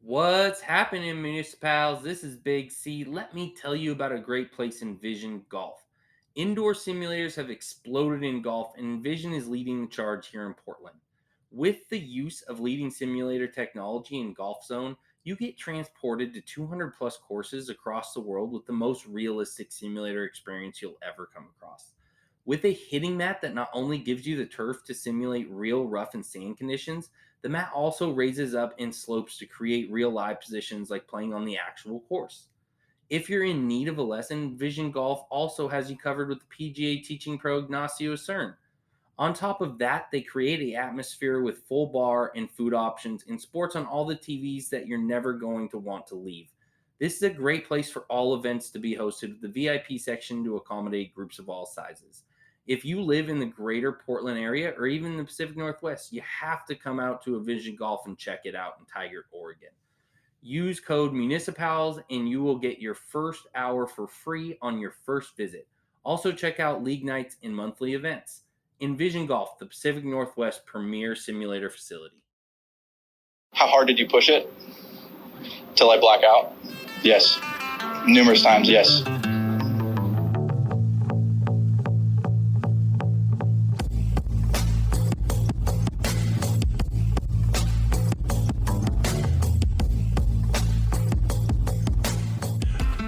What's happening, municipals? This is Big C. Let me tell you about a great place in Vision Golf. Indoor simulators have exploded in golf, and Vision is leading the charge here in Portland. With the use of leading simulator technology in Golf Zone, you get transported to 200 plus courses across the world with the most realistic simulator experience you'll ever come across. With a hitting mat that not only gives you the turf to simulate real rough and sand conditions, the mat also raises up and slopes to create real live positions like playing on the actual course. If you're in need of a lesson, Vision Golf also has you covered with the PGA teaching pro Ignacio Cern. On top of that, they create an atmosphere with full bar and food options and sports on all the TVs that you're never going to want to leave. This is a great place for all events to be hosted with the VIP section to accommodate groups of all sizes. If you live in the greater Portland area or even the Pacific Northwest, you have to come out to a Vision Golf and check it out in Tigard, Oregon. Use code Municipals and you will get your first hour for free on your first visit. Also, check out league nights and monthly events. Envision Golf, the Pacific Northwest premier simulator facility. How hard did you push it? Till I black out? Yes. Numerous times, yes.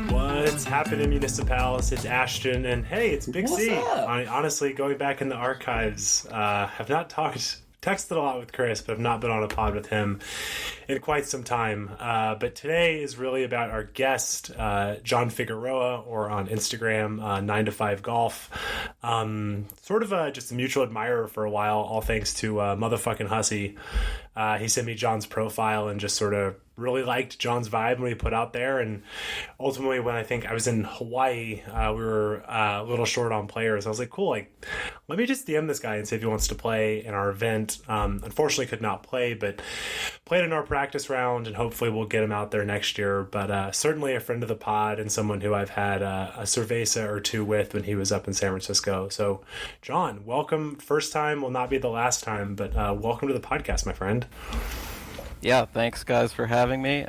What's happening, municipals? It's Ashton, and hey, it's Big What's C. up? Honestly, going back in the archives, have not texted a lot with Chris, but have not been on a pod with him in quite some time. But today is really about our guest, John Figueroa, or on Instagram, nineto5golf. Sort of just a mutual admirer for a while, all thanks to motherfucking Hussey. He sent me John's profile and just sort of really liked John's vibe when he put out there. And ultimately, when I think I was in Hawaii, we were a little short on players. I was like, cool, like, let me just DM this guy and see if he wants to play in our event. Unfortunately, could not play, but played in our practice round, and hopefully we'll get him out there next year. But certainly a friend of the pod and someone who I've had a cerveza or two with when he was up in San Francisco. So, John, welcome. First time will not be the last time, but welcome to the podcast, my friend. Yeah, thanks guys for having me.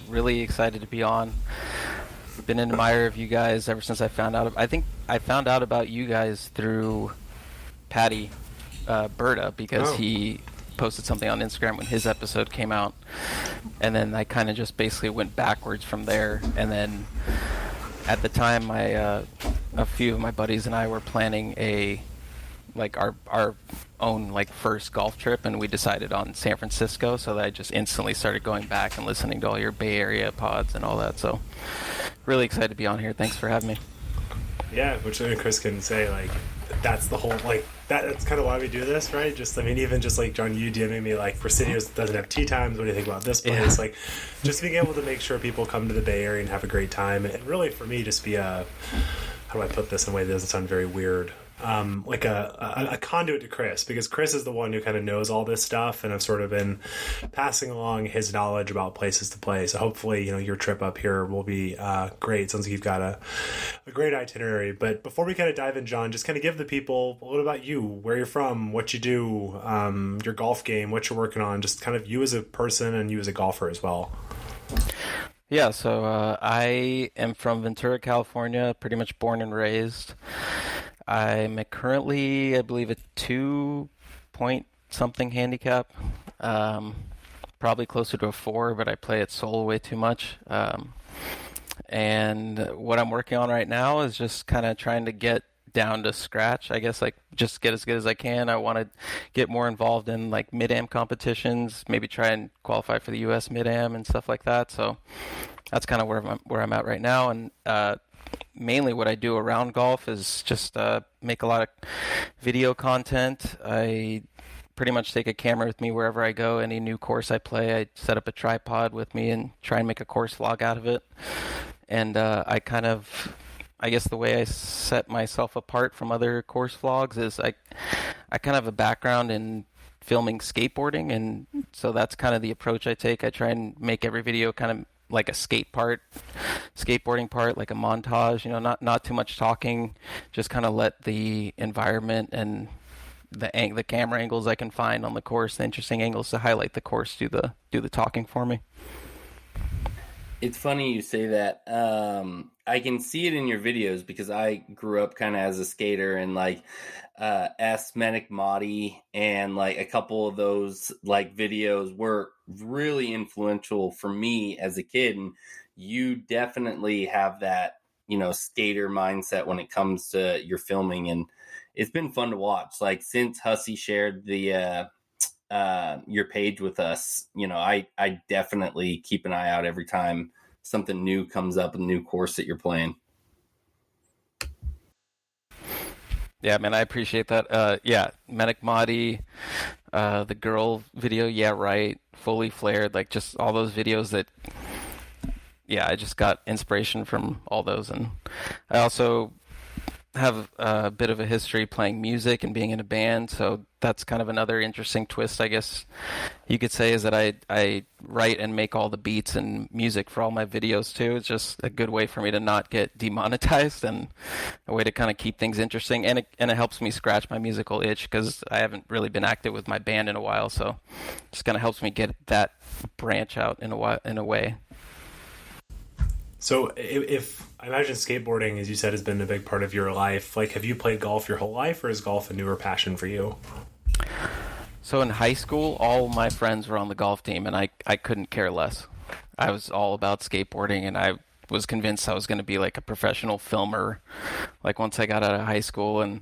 Really excited to be on. Been an admirer of you guys ever since I found out. I think I found out about you guys through Patty Berta because he posted something on Instagram when his episode came out, and then I kind of just basically went backwards from there. And then at the time, a few of my buddies and I were planning our own first golf trip, and we decided on San Francisco, so that I just instantly started going back and listening to all your Bay Area pods and all that. So really excited to be on here. Thanks for having me. Yeah, which Chris can say, that's the whole, that's kind of why we do this, right? Even just John, you DMing me Presidio doesn't have tea times. What do you think about this place? Yeah. Just being able to make sure people come to the Bay Area and have a great time, and really for me just be how do I put this in a way that doesn't sound very weird? A conduit to Chris, because Chris is the one who kind of knows all this stuff, and I've sort of been passing along his knowledge about places to play. So hopefully, your trip up here will be great. Sounds like you've got a great itinerary. But before we kind of dive in, John, just kind of give the people a little about you, where you're from, what you do, your golf game, what you're working on, just kind of you as a person and you as a golfer as well. Yeah, so I am from Ventura, California, pretty much born and raised. I'm currently, I believe, a 2-point-something handicap. Probably closer to a 4, but I play at Soule way too much. And what I'm working on right now is just kind of trying to get down to scratch, I guess, just get as good as I can. I want to get more involved in mid-am competitions, maybe try and qualify for the U.S. mid-am and stuff like that. So that's kind of where I'm at right now. And mainly what I do around golf is just make a lot of video content. I pretty much take a camera with me wherever I go. Any new course I play, I set up a tripod with me and try and make a course vlog out of it. And I guess the way I set myself apart from other course vlogs is I kind of have a background in filming skateboarding, and so that's kind of the approach I take. I try and make every video kind of like a skateboarding part, like a montage, not too much talking, just kind of let the environment and the camera angles I can find on the course, the interesting angles to highlight the course, do the talking for me. It's funny you say that. I can see it in your videos because I grew up kind of as a skater, and like Manic Madi and like a couple of those like videos were really influential for me as a kid. And you definitely have that, skater mindset when it comes to your filming, and it's been fun to watch. Like since Hussey shared the your page with us, I definitely keep an eye out every time something new comes up, a new course that you're playing. Yeah, man, I appreciate that. Yeah, Manic Madi, the girl video, yeah, right, fully flared, like just all those videos that, yeah, I just got inspiration from all those. And I also have a bit of a history playing music and being in a band, so that's kind of another interesting twist, I guess you could say, is that I write and make all the beats and music for all my videos too. It's just a good way for me to not get demonetized and a way to kind of keep things interesting, and it helps me scratch my musical itch because I haven't really been active with my band in a while, so it just kind of helps me get that branch out in a way. So if I imagine skateboarding, as you said, has been a big part of your life, like have you played golf your whole life, or is golf a newer passion for you? So in high school, all my friends were on the golf team, and I couldn't care less. I was all about skateboarding, and I was convinced I was going to be like a professional filmer, like once I got out of high school. And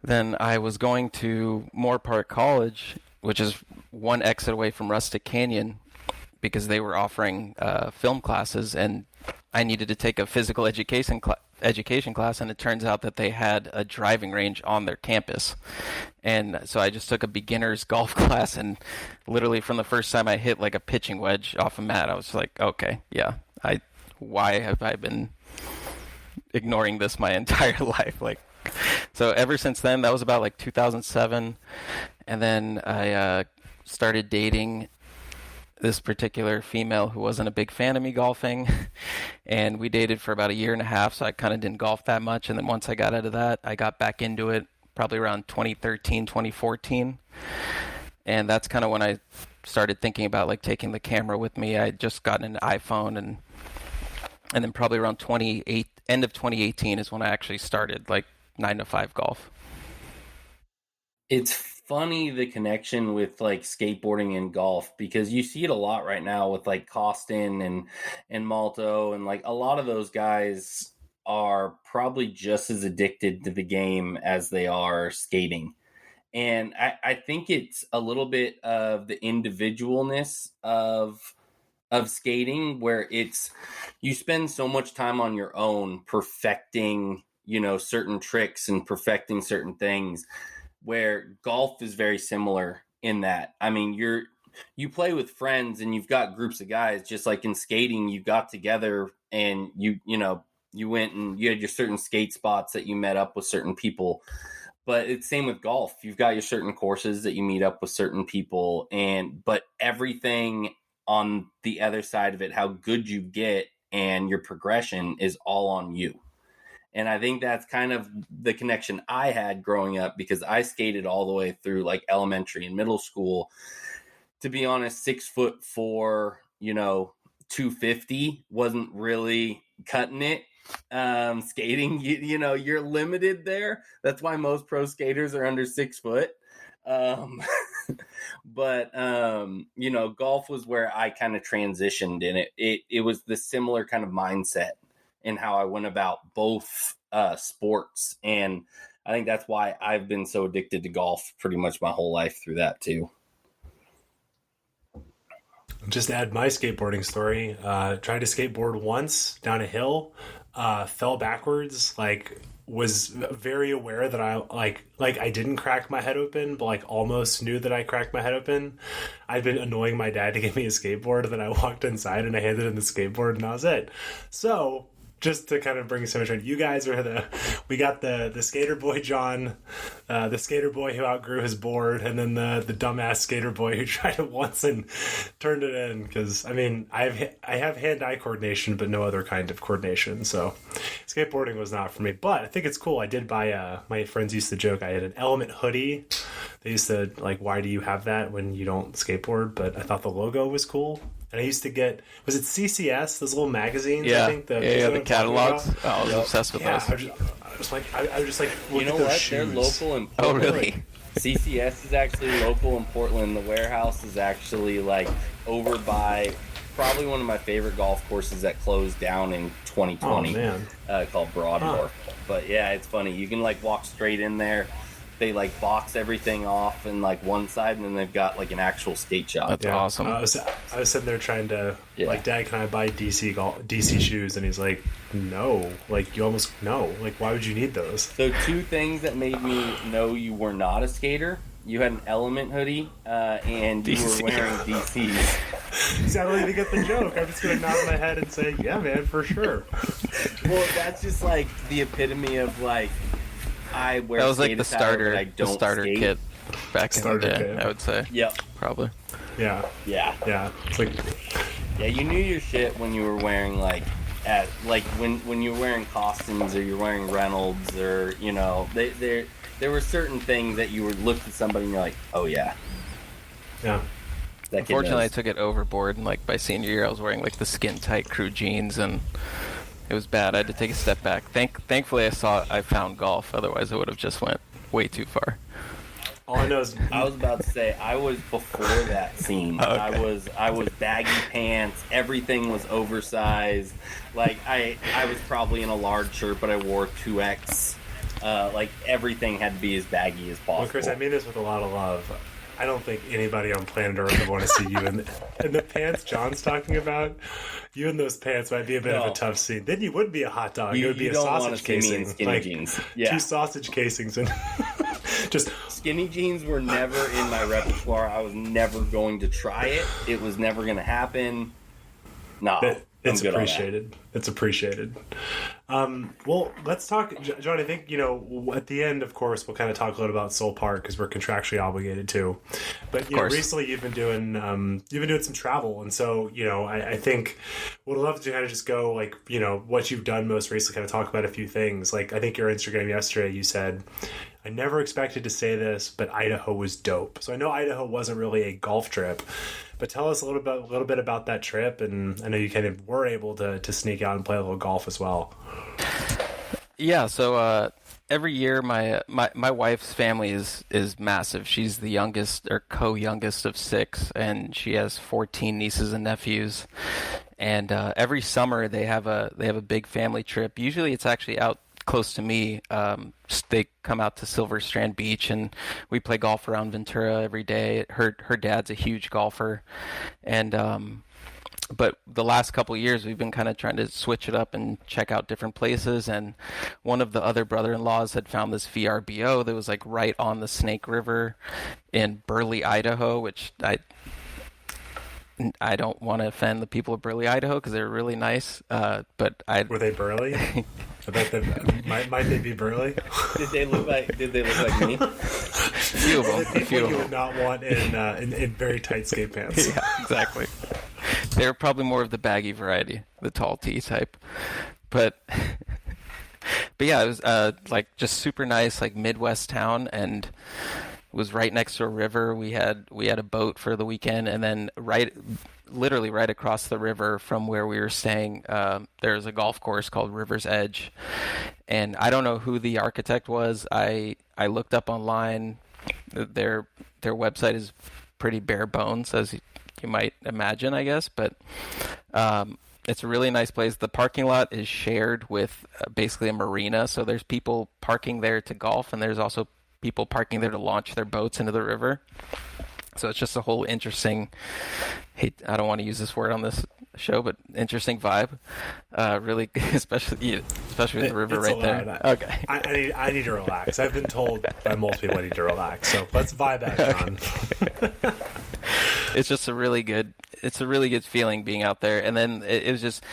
then I was going to Moore Park College, which is one exit away from Rustic Canyon, because they were offering film classes, and I needed to take a physical education class, and it turns out that they had a driving range on their campus. And so I just took a beginner's golf class, and literally from the first time I hit like a pitching wedge off a mat, I was like, okay, yeah, why have I been ignoring this my entire life? Like, so ever since then, that was about like 2007, and then I started dating this particular female who wasn't a big fan of me golfing, and we dated for about a year and a half, so I kind of didn't golf that much. And then once I got out of that, I got back into it probably around 2013, 2014, and that's kind of when I started thinking about like taking the camera with me. I had just gotten an iPhone, and then probably around end of 2018 is when I actually started like 9to5golf. It's funny, the connection with like skateboarding and golf, because you see it a lot right now with like Costin and Malto, and like a lot of those guys are probably just as addicted to the game as they are skating. And I think it's a little bit of the individualness of skating, where it's, you spend so much time on your own perfecting, certain tricks and perfecting certain things, where golf is very similar in that. I mean, you play with friends and you've got groups of guys, just like in skating, you got together and you went and you had your certain skate spots that you met up with certain people. But it's same with golf. You've got your certain courses that you meet up with certain people, but everything on the other side of it, how good you get and your progression, is all on you. And I think that's kind of the connection I had growing up, because I skated all the way through like elementary and middle school. To be honest, 6'4", 250 wasn't really cutting it. Skating, you're limited there. That's why most pro skaters are under 6 foot. But golf was where I kind of transitioned in it. It was the similar kind of mindset in how I went about both sports. And I think that's why I've been so addicted to golf pretty much my whole life through that too. Just to add my skateboarding story, tried to skateboard once down a hill, fell backwards, was very aware that I I didn't crack my head open, but almost knew that I cracked my head open. I'd been annoying my dad to give me a skateboard, and then I walked inside and I handed him the skateboard, and that was it. So just to kind of bring some attention, you guys are we got the skater boy John, the skater boy who outgrew his board, and then the dumbass skater boy who tried it once and turned it in. Because I mean, I have hand-eye coordination, but no other kind of coordination. So skateboarding was not for me. But I think it's cool. I did buy. My friends used to joke I had an Element hoodie. They used to like, why do you have that when you don't skateboard? But I thought the logo was cool. And I used to get, was it CCS, those little magazines? Yeah, I think the catalogs. Oh, I was obsessed with those. I was just like, look You know at those what? shoes. They're local in Oh, Portland. really? CCS is actually local in Portland. The warehouse is actually like over by probably one of my favorite golf courses that closed down in 2020. Oh, man. Called Broadmoor. But yeah, it's funny. You can like walk straight in there. They like box everything off in like one side, and then they've got like an actual skate shop. That's awesome. I was sitting there trying to like, Dad, can I buy DC shoes? And he's like, no, like you almost no, like why would you need those? So 2 things that made me know you were not a skater. You had an Element hoodie, and you were wearing DCs. See, I don't even get the joke. I'm just gonna nod my head and say, yeah, man, for sure. Well, that's just like the epitome of like, I wear That was like the starter starter kit back in the day, kit. I would say. Yep. Probably. Yeah. It's like, Yeah, you knew your shit when you were wearing when you were wearing costumes or you're wearing Reynolds or there were certain things that you would look at somebody and you're like, oh yeah. yeah. That kid Unfortunately, I knows. took it overboard, and like by senior year, I was wearing like the skin tight crew jeans, and it was bad. I had to take a step back. Thankfully, I found golf. Otherwise, I would have just went way too far. All I know is I was about to say I was before that scene. Okay. I was baggy pants. Everything was oversized. Like I was probably in a large shirt, but I wore 2X. Like everything had to be as baggy as possible. Well, Chris, I mean this with a lot of love. I don't think anybody on planet Earth would want to see you in the pants John's talking about. You in those pants might be a bit of a tough scene. Then you would be a hot dog. It would be a don't wanna sausage see me in casing, skinny like jeans. Yeah. 2 sausage casings, and just Skinny jeans were never in my repertoire. I was never going to try it. It was never going to happen. No, it's I'm good on that. appreciated. It's appreciated. Well, let's talk, John. I think at the end, of course, we'll kind of talk a little about Soule Park because we're contractually obligated to. But recently you've been doing some travel, and so I think would love to kind of just go like what you've done most recently. Kind of talk about a few things. Like I think your Instagram yesterday, you said, I never expected to say this, but Idaho was dope. So I know Idaho wasn't really a golf trip, but tell us a little bit about that trip. And I know you kind of were able to sneak out and play a little golf as well. Yeah. So every year, my wife's family is massive. She's the youngest or co-youngest of 6, and she has 14 nieces and nephews. And every summer they have a big family trip. Usually it's actually out close to me. They come out to Silver Strand Beach, and we play golf around Ventura every day. Her dad's a huge golfer, and but the last couple of years we've been kind of trying to switch it up and check out different places. And one of the other brother-in-laws had found this VRBO that was like right on the Snake River in Burley, Idaho, which I don't want to offend the people of Burley, Idaho, because they're really nice. But Were they burly? I bet might they be burly? Did they look like me? a few of them. People you would not want in very tight skate pants. Yeah, exactly. They're probably more of the baggy variety, the tall tee type. But yeah, it was like just super nice, like Midwest town, and it was right next to a river. We had a boat for the weekend, and then literally right across the river from where we were staying, there's a golf course called River's Edge. And I don't know who the architect was. I looked up online. Their website is pretty bare bones, as you might imagine, I guess. But it's a really nice place. The parking lot is shared with basically a marina. So there's people parking there to golf, and there's also people parking there to launch their boats into the river. So it's just a whole interesting, I don't want to use this word on this show, but interesting vibe. Really, especially with the river right there. Okay. I need to relax. I've been told by most people I need to relax. So let's vibe out, John. Okay. It's just a really good feeling being out there. And then it was just,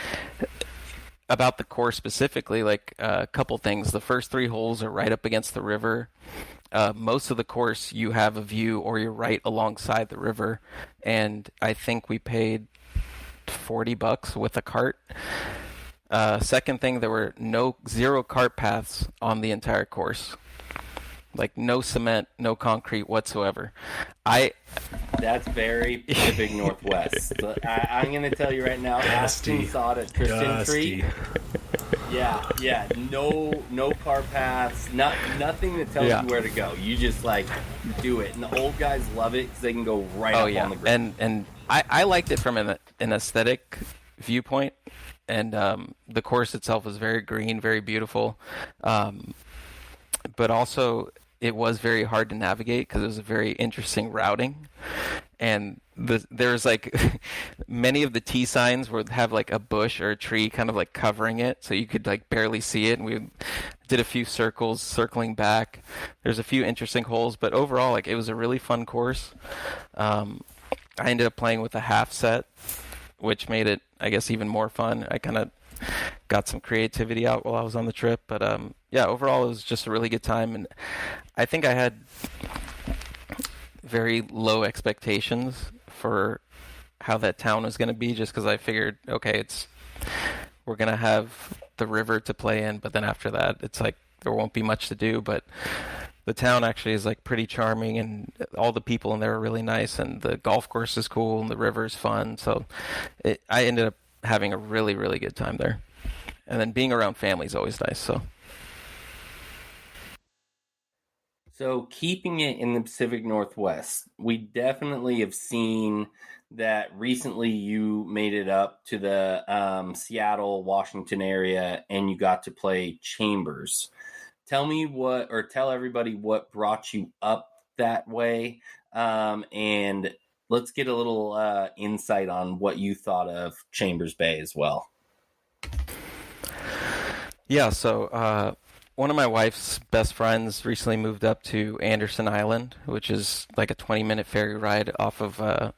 about the course specifically, like a couple things. The first 3 holes are right up against the river. Most of the course, you have a view, or you're right alongside the river. And I think we paid $40 with a cart. Second thing, there were zero cart paths on the entire course. Like no cement, no concrete whatsoever. That's very Pacific Northwest. So I'm going to tell you right now, Ashton saw it at Christian Tree. Yeah. No car paths, nothing that tells you where to go. You just like do it, and the old guys love it because they can go right up on the ground. And I liked it from an aesthetic viewpoint, and the course itself was very green, very beautiful, but also it was very hard to navigate because it was a very interesting routing, and there's like many of the T signs would have like a bush or a tree kind of like covering it, so you could like barely see it. And we did a few circles, circling back. There's a few interesting holes, but overall, like it was a really fun course. I ended up playing with a half set, which made it, I guess, even more fun. I kind of got some creativity out while I was on the trip, but overall it was just a really good time, and I think I had very low expectations for how that town was going to be, just because I figured, okay, we're going to have the river to play in, but then after that it's like there won't be much to do. But the town actually is like pretty charming, and all the people in there are really nice, and the golf course is cool, and the river is fun. So I ended up having a really, really good time there. And then being around family is always nice. So keeping it in the Pacific Northwest, we definitely have seen that recently you made it up to the Seattle, Washington area, and you got to play Chambers. Tell everybody what brought you up that way, and let's get a little insight on what you thought of Chambers Bay as well. Yeah, so one of my wife's best friends recently moved up to Anderson Island, which is like a 20-minute ferry ride off of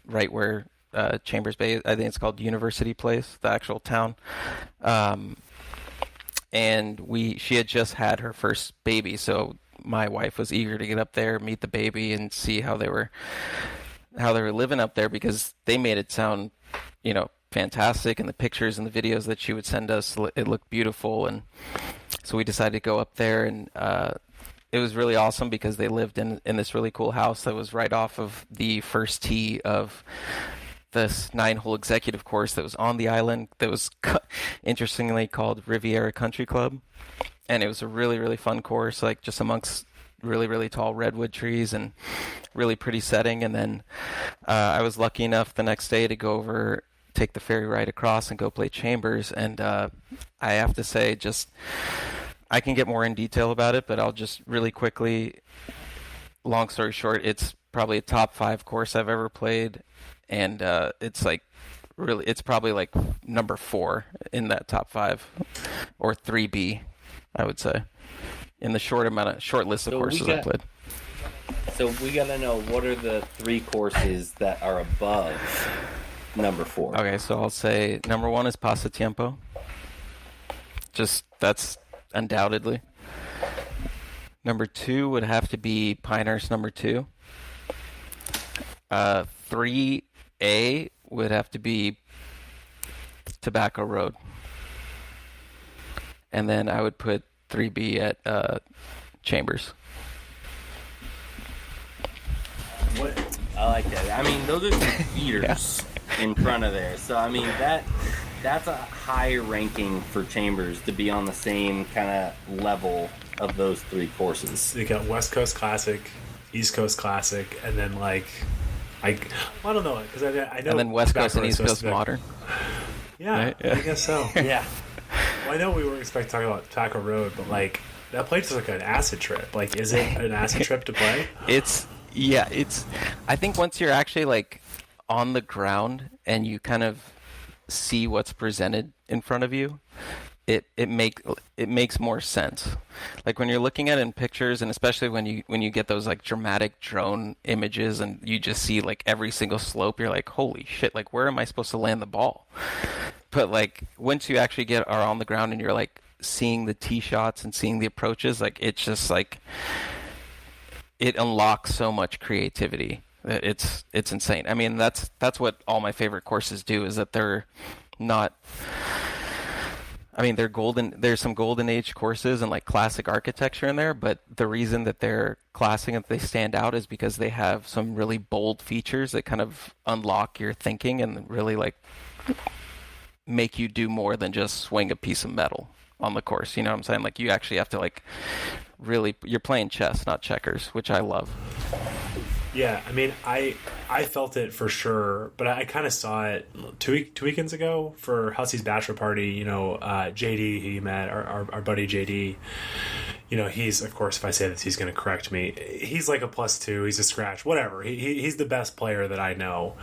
right where Chambers Bay, I think it's called University Place, the actual town. And she had just had her first baby, so my wife was eager to get up there, meet the baby, and see how they were living up there, because they made it sound, fantastic, and the pictures and the videos that she would send us, it looked beautiful. And so we decided to go up there, and it was really awesome because they lived in this really cool house that was right off of the first tee of this 9-hole executive course that was on the island, that was interestingly called Riviera Country Club. And it was a really, really fun course, like just amongst really, really tall redwood trees and really pretty setting. And then I was lucky enough the next day to go over, take the ferry ride across and go play Chambers. And I have to say, I can get more in detail about it, but I'll just really quickly, long story short, it's probably a top 5 course I've ever played. And it's probably like number 4 in that top 5, or 3B, I would say, in the short list of courses I played. So we got to know, what are the 3 courses that are above number 4? Okay, so I'll say number 1 is Pasatiempo. That's undoubtedly. Number 2 would have to be Pinehurst number 2. 3A would have to be Tobacco Road. And then I would put 3B at Chambers. What? I like that. I mean, those are some feeders in front of there. So, I mean, that's a high ranking for Chambers to be on the same kind of level of those 3 courses. You got West Coast Classic, East Coast Classic, and then I don't know, because I know. And then West Coast and East Coast Modern. Yeah, right? Yeah. I guess so. Yeah. Well, I know we weren't expecting to talk about Tobacco Road, but that place is like an acid trip. Is it an acid trip to play? It's I think once you're actually on the ground and you kind of see what's presented in front of you, it makes more sense. Like when you're looking at it in pictures, and especially when you get those dramatic drone images and you just see every single slope, you're like, holy shit, where am I supposed to land the ball? but like once you actually are on the ground and you're like seeing the tee shots and seeing the approaches, like it's just like it unlocks so much creativity. It's insane. I mean, that's what all my favorite courses do, is that they're not. I mean, they're golden. There's some golden age courses and like classic architecture in there, but the reason that they're classic and they stand out is because they have some really bold features that kind of unlock your thinking and really like make you do more than just swing a piece of metal on the course. You know what I'm saying? Like you actually have to like really, you're playing chess, not checkers, which I love. Yeah, I mean, I felt it for sure, but I kind of saw it two weekends ago for Hussey's bachelor party. You know, JD, who you met, our buddy JD. You know, he's, of course, if I say this, he's going to correct me. He's like a +2. He's a scratch, whatever. He's the best player that I know.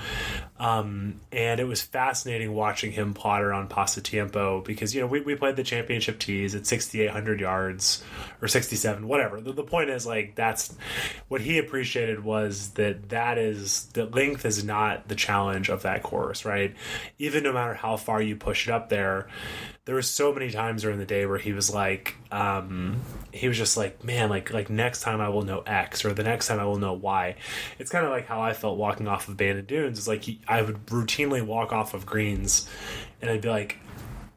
And it was fascinating watching him plot around Pasatiempo because, you know, we played the championship tees at 6,800 yards or 67, whatever. The point is, like, that's what he appreciated was that length is not the challenge of that course, right? Even no matter how far you push it up there were so many times during the day where he was like, he was just like, man, like next time I will know X, or the next time I will know Y. It's kind of like how I felt walking off of Banded Dunes. It's like I would routinely walk off of greens and I'd be like,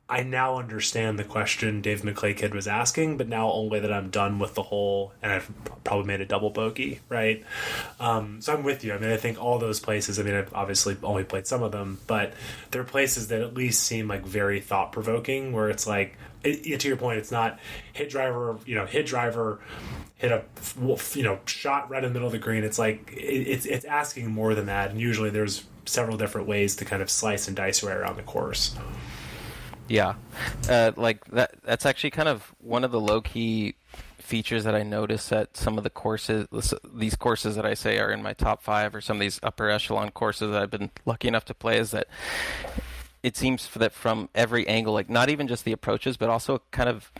I now understand the question Dave McClay Kid was asking, but now only that I'm done with the hole and I've probably made a double bogey, right? So I'm with you. I mean, I think all those places, I mean, I've obviously only played some of them, but they're places that at least seem like very thought-provoking, where it's like, to your point, it's not hit driver, hit a, shot right in the middle of the green. It's like, it's asking more than that, and usually there's several different ways to kind of slice and dice right around the course. Yeah, like that's actually kind of one of the low-key features that I notice at some of the courses, these courses that I say are in my top 5, or some of these upper echelon courses that I've been lucky enough to play, is that it seems that from every angle, like not even just the approaches, but also kind of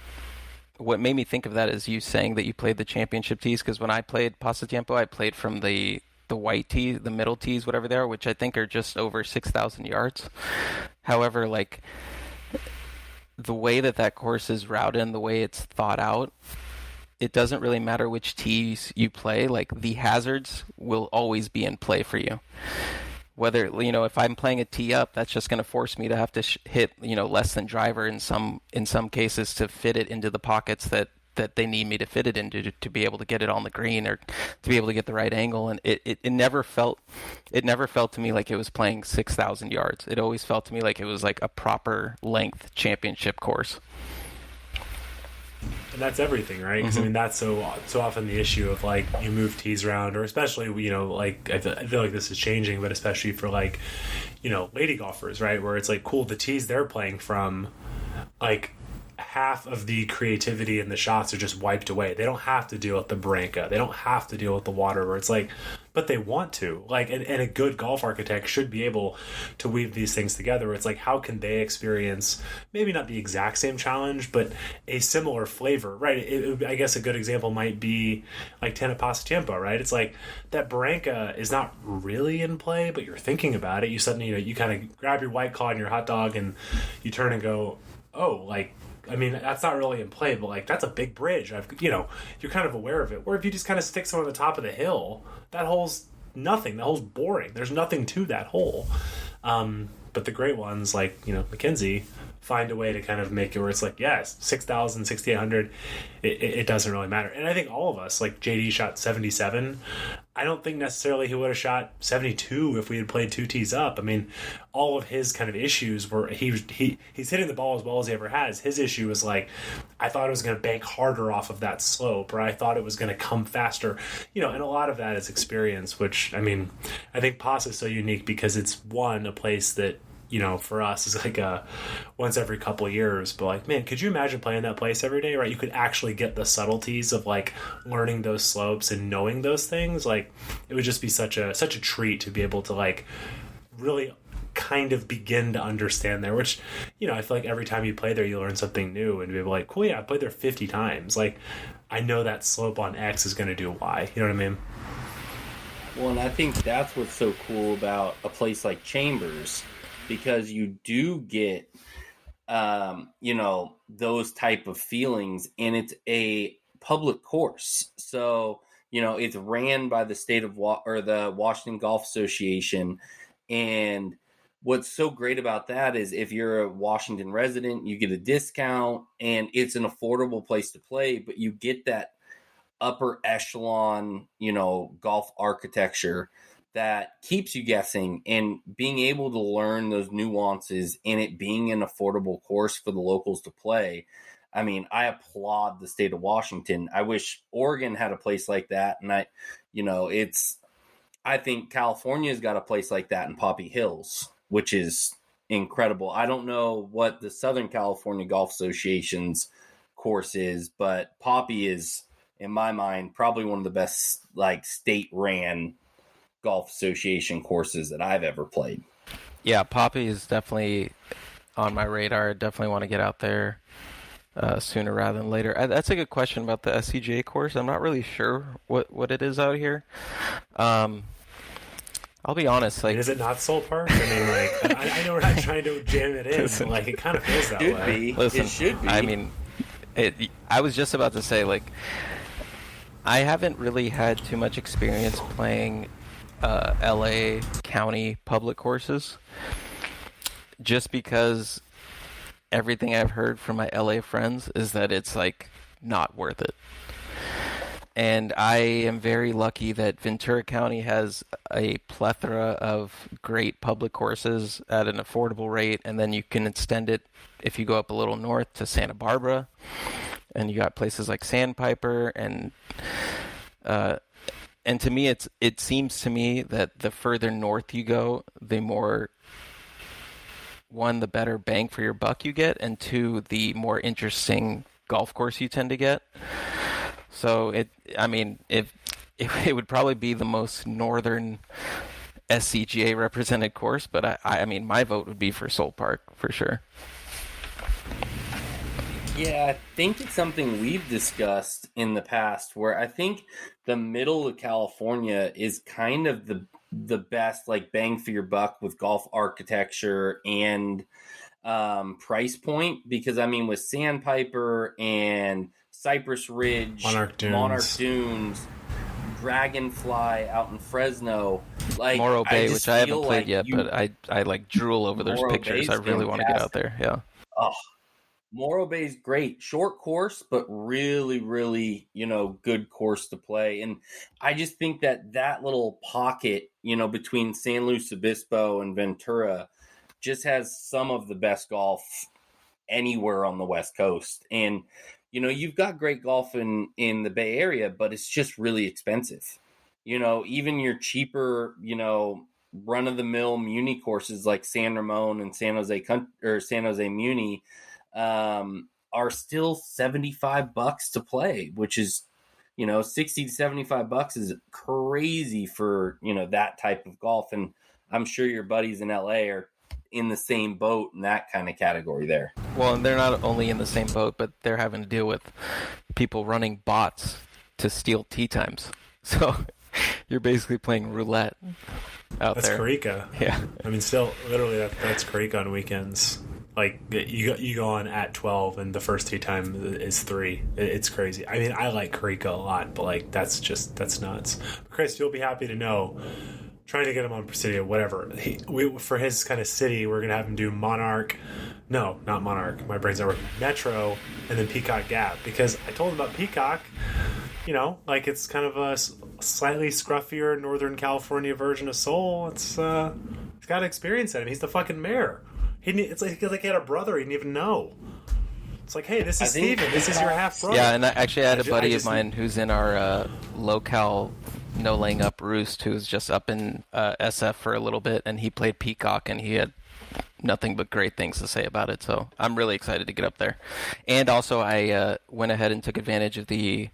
what made me think of that is you saying that you played the championship tees, because when I played Pasatiempo, I played from the white tees, the middle tees, whatever they are, which I think are just over 6,000 yards. However, like the way that course is routed and the way it's thought out, it doesn't really matter which tees you play. Like the hazards will always be in play for you. Whether, if I'm playing a tee up, that's just going to force me to have to hit, less than driver in some cases to fit it into the pockets that they need me to fit it into to be able to get it on the green, or to be able to get the right angle. And it never felt to me like it was playing 6,000 yards. It always felt to me like it was like a proper length championship course. And that's everything, right? Because I mean, that's so often the issue of like you move tees around, or especially like I feel like this is changing, but especially for like lady golfers, right? Where it's like, cool, the tees they're playing from, like half of the creativity and the shots are just wiped away. They don't have to deal with the branca. They don't have to deal with the water, where it's like, but they want to. Like, and a good golf architect should be able to weave these things together, where it's like, how can they experience maybe not the exact same challenge, but a similar flavor, right? I guess a good example might be like Tana Pasatiempo, right? It's like that branca is not really in play, but you're thinking about it. You suddenly, you kind of grab your White Claw and your hot dog and you turn and go, oh, like, I mean, that's not really in play, but like that's a big bridge. You're kind of aware of it. Or if you just kind of stick someone on the top of the hill, that hole's nothing. That hole's boring. There's nothing to that hole. But the great ones like Mackenzie find a way to kind of make it where it's like, yes, 6,000, 6,800, it doesn't really matter. And I think all of us, like JD shot 77. I don't think necessarily he would have shot 72 if we had played 2 tees up. I mean, all of his kind of issues were he's hitting the ball as well as he ever has. His issue was like, I thought it was going to bank harder off of that slope, or I thought it was going to come faster. And a lot of that is experience, which, I mean, I think Pasa is so unique because it's a place that, for us is like a once every couple of years, but like, man, could you imagine playing that place every day, right? You could actually get the subtleties of like learning those slopes and knowing those things. Like, it would just be such a treat to be able to like really kind of begin to understand there, which, I feel like every time you play there, you learn something new and be able like, cool, yeah, I played there 50 times. Like, I know that slope on X is going to do Y. You know what I mean? Well, and I think that's what's so cool about a place like Chambers, because you do get, those type of feelings, and it's a public course. So, it's ran by the state of or the Washington Golf Association. And what's so great about that is if you're a Washington resident, you get a discount, and it's an affordable place to play, but you get that upper echelon, golf architecture that keeps you guessing, and being able to learn those nuances, and it being an affordable course for the locals to play. I mean, I applaud the state of Washington. I wish Oregon had a place like that. And I think California's got a place like that in Poppy Hills, which is incredible. I don't know what the Southern California Golf Association's course is, but Poppy is, in my mind, probably one of the best state ran golf association courses that I've ever played. Yeah, Poppy is definitely on my radar. I definitely want to get out there sooner rather than later. That's a good question about the SCGA course. I'm not really sure what it is out here. I'll be honest. Is it not Soule Park? I mean, I know we're not trying to jam it in, but it kind of feels that way. Listen, it should be. I mean, I was just about to say, I haven't really had too much experience playing LA County public courses, just because everything I've heard from my LA friends is that it's not worth it. And I am very lucky that Ventura County has a plethora of great public courses at an affordable rate, and then you can extend it if you go up a little north to Santa Barbara, and you got places like Sandpiper, and to me, it seems to me that the further north you go, the more, one, the better bang for your buck you get, and two, the more interesting golf course you tend to get. So it would probably be the most northern SCGA represented course, but I mean, my vote would be for Soule Park for sure. Yeah, I think it's something we've discussed in the past, where I think the middle of California is kind of the best, bang for your buck with golf architecture and price point. Because I mean, with Sandpiper and Cypress Ridge, Monarch Dunes, Dragonfly out in Fresno, Morro Bay, which I haven't played yet, but I drool over those Morro pictures. Bay's I really want to get out there. Yeah. Oh, Morro Bay's great. Short course, but really, really, good course to play. And I just think that little pocket, between San Luis Obispo and Ventura just has some of the best golf anywhere on the West Coast. And, you've got great golf in the Bay Area, but it's just really expensive. Even your cheaper, run-of-the-mill Muni courses like San Ramon and San Jose Muni, are still $75 to play, which is, $60 to $75 is crazy for, that type of golf. And I'm sure your buddies in LA are in the same boat in that kind of category there. Well, and they're not only in the same boat, but they're having to deal with people running bots to steal tee times. So you're basically playing roulette out there. That's Carica. Yeah. I mean, still, literally, that's Carica on weekends. You go on at 12 and the first tee time is 3. It's crazy. I mean, I like Carica a lot, but that's nuts. Chris, you'll be happy to know, trying to get him on Presidio, whatever. For his kind of city, we're gonna have him do Monarch. No, not Monarch. My brain's not working. Metro, and then Peacock Gap, because I told him about Peacock. It's kind of a slightly scruffier Northern California version of Soule. He's got experience at him. He's the fucking mayor. It's like he had a brother he didn't even know. It's like, hey, this is Steven. This is your half brother. Yeah, and actually I had a buddy of mine who's in our local No Laying Up Roost, who's just up in SF for a little bit, and he played Peacock, and he had nothing but great things to say about it. So I'm really excited to get up there. And also I went ahead and took advantage of the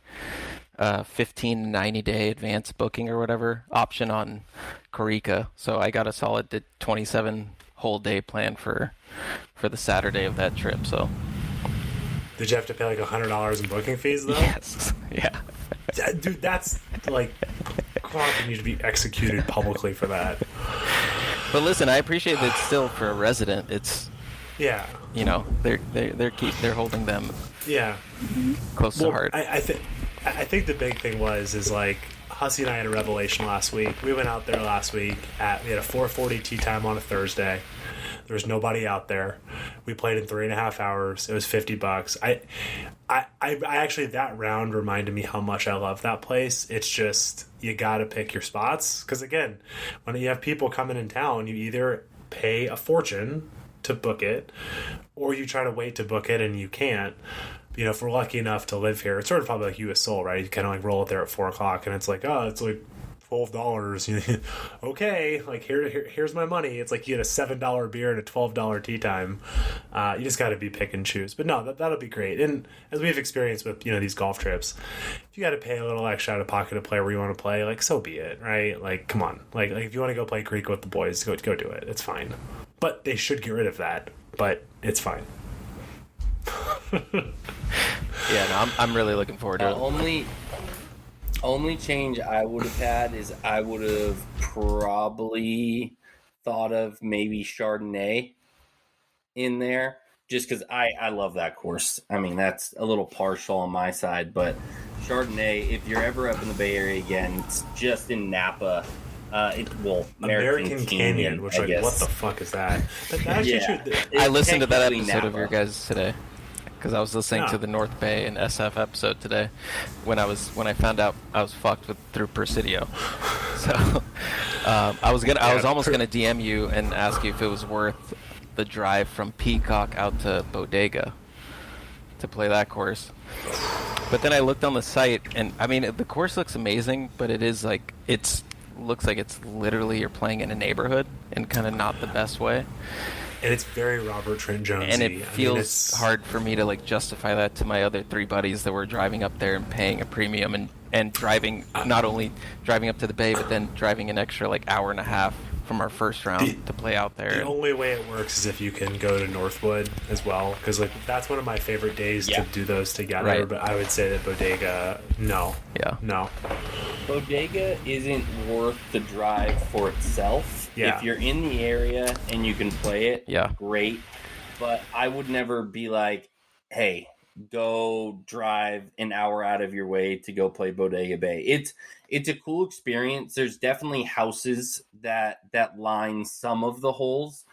15 90-day advance booking or whatever option on Carica. So I got a solid 27 whole day plan for the Saturday of that trip. So did you have to pay $100 in booking fees though? Yes. Yeah. Dude, that's God, you need to be executed publicly for that. But listen, I appreciate that still for a resident. It's Yeah. they're holding them close to heart. I think the big thing is like Hussey and I had a revelation last week. We went out there last week we had a 4:40 tee time on a Thursday. There was nobody out there. We played in 3.5 hours. It was $50. I actually, that round reminded me how much I love that place. It's just, you got to pick your spots. Because again, when you have people coming in town, you either pay a fortune to book it, or you try to wait to book it and you can't. If we're lucky enough to live here, it's sort of probably like US Soul, right? You kind of like roll it there at 4 o'clock and it's like, oh, it's like $12. Okay, like here's my money. It's like you get a $7 beer and a $12 tea time. You just got to be pick and choose. But no, that'll be great. And as we've experienced with these golf trips, if you got to pay a little extra out of pocket to play where you want to play, like so be it, right? Like come on, like if you want to go play Creek with the boys, go do it. It's fine. But they should get rid of that. But it's fine. Yeah, no, I'm really looking forward to it. Only change I would have had is I would have probably thought of maybe Chardonnay in there, just because I love that course. I mean, that's a little partial on my side, but Chardonnay, if you're ever up in the Bay Area again, it's just in Napa. American Canyon, which like, what the fuck is that? But I listened to that episode of your guys today. Because I was listening to the North Bay and SF episode today, when I found out I was fucked through Presidio. So I was almost gonna DM you and ask you if it was worth the drive from Peacock out to Bodega to play that course. But then I looked on the site, and I mean the course looks amazing, but looks like it's literally you're playing in a neighborhood in kind of not the best way. And it's very Robert Trent Jonesy. And it feels hard for me to like justify that to my other 3 buddies that were driving up there and paying a premium and driving, not only driving up to the Bay, but then driving an extra like hour and a half from our first round to play out there. The only way it works is if you can go to Northwood as well, because like that's one of my favorite days to do those together. Right. But I would say that Bodega, no. Bodega isn't worth the drive for itself. Yeah. If you're in the area and you can play it, great. But I would never be like, hey, go drive an hour out of your way to go play Bodega Bay. It's a cool experience. There's definitely houses that line some of the holes.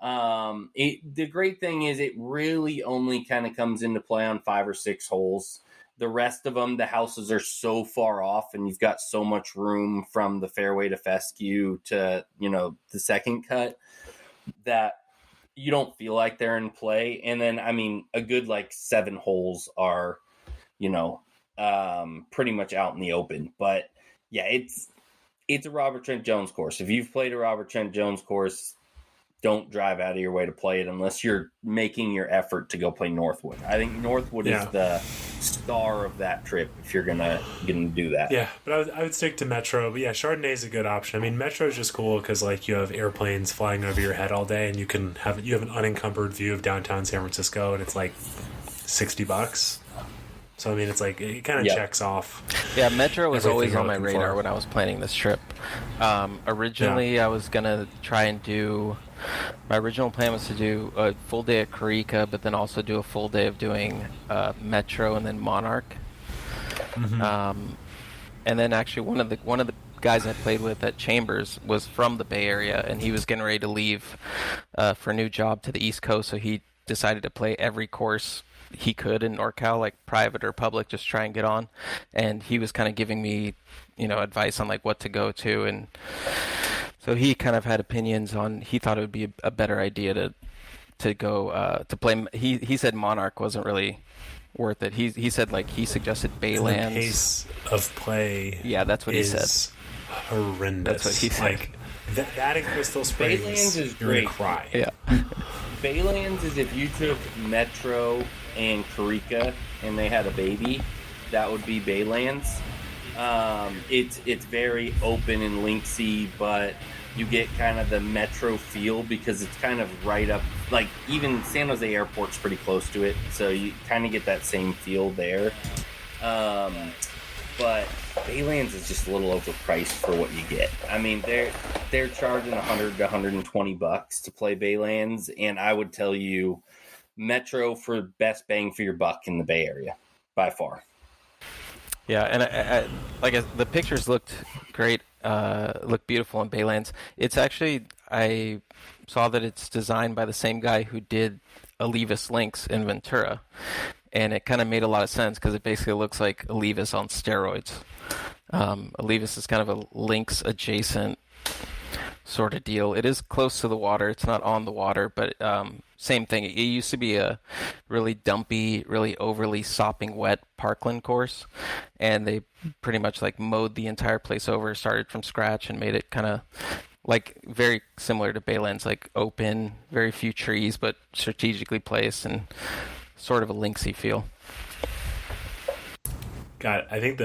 The great thing is it really only kind of comes into play on 5 or 6 holes. The rest of them, the houses are so far off, and you've got so much room from the fairway to fescue to, the second cut, that you don't feel like they're in play. And then, I mean, a good like 7 holes are, pretty much out in the open. But yeah, it's a Robert Trent Jones course. If you've played a Robert Trent Jones course, don't drive out of your way to play it unless you're making your effort to go play Northwood. I think Northwood is the star of that trip if you're gonna do that. Yeah, but I would stick to Metro. But yeah, Chardonnay is a good option. I mean, Metro is just cool because like you have airplanes flying over your head all day, and you have an unencumbered view of downtown San Francisco, and it's like $60. So I mean, it's like it kind of checks off. Yeah, Metro was always on my radar when I was planning this trip. Originally, I was gonna try and do. My original plan was to do a full day at Carica, but then also do a full day of doing Metro and then Monarch. Mm-hmm. And then actually one of the guys I played with at Chambers was from the Bay Area, and he was getting ready to leave for a new job to the East Coast, so he decided to play every course he could in NorCal, like private or public, just try and get on. And he was kind of giving me, advice on like what to go to, and so he kind of had opinions on. He thought it would be a better idea to go to play. He said Monarch wasn't really worth it. He said like he suggested Baylands. The pace of play. Yeah, that's what he said. Horrendous. That's what he said. Like that in Crystal Springs. Baylands is you're great. Gonna cry. Yeah. Baylands is if you took Metro and Carica and they had a baby, that would be Baylands. It's very open and linksy, but you get kind of the Metro feel because it's kind of right up, like even San Jose Airport's pretty close to it, so you kind of get that same feel there. but Baylands is just a little overpriced for what you get. I mean, they're charging $100 to $120 to play Baylands, and I would tell you, Metro for best bang for your buck in the Bay Area by far. Yeah, and the pictures looked great, looked beautiful in Baylands. It's actually, I saw that it's designed by the same guy who did Alevis Links in Ventura, and it kind of made a lot of sense because it basically looks like Alevis on steroids. Alevis is kind of a Links adjacent sort of deal. It is close to the water. It's not on the water, but same thing. It used to be a really dumpy, really overly sopping wet parkland course, and they pretty much like mowed the entire place over, started from scratch, and made it kind of like very similar to Baylands, like open, very few trees, but strategically placed and sort of a linksy feel. God, I think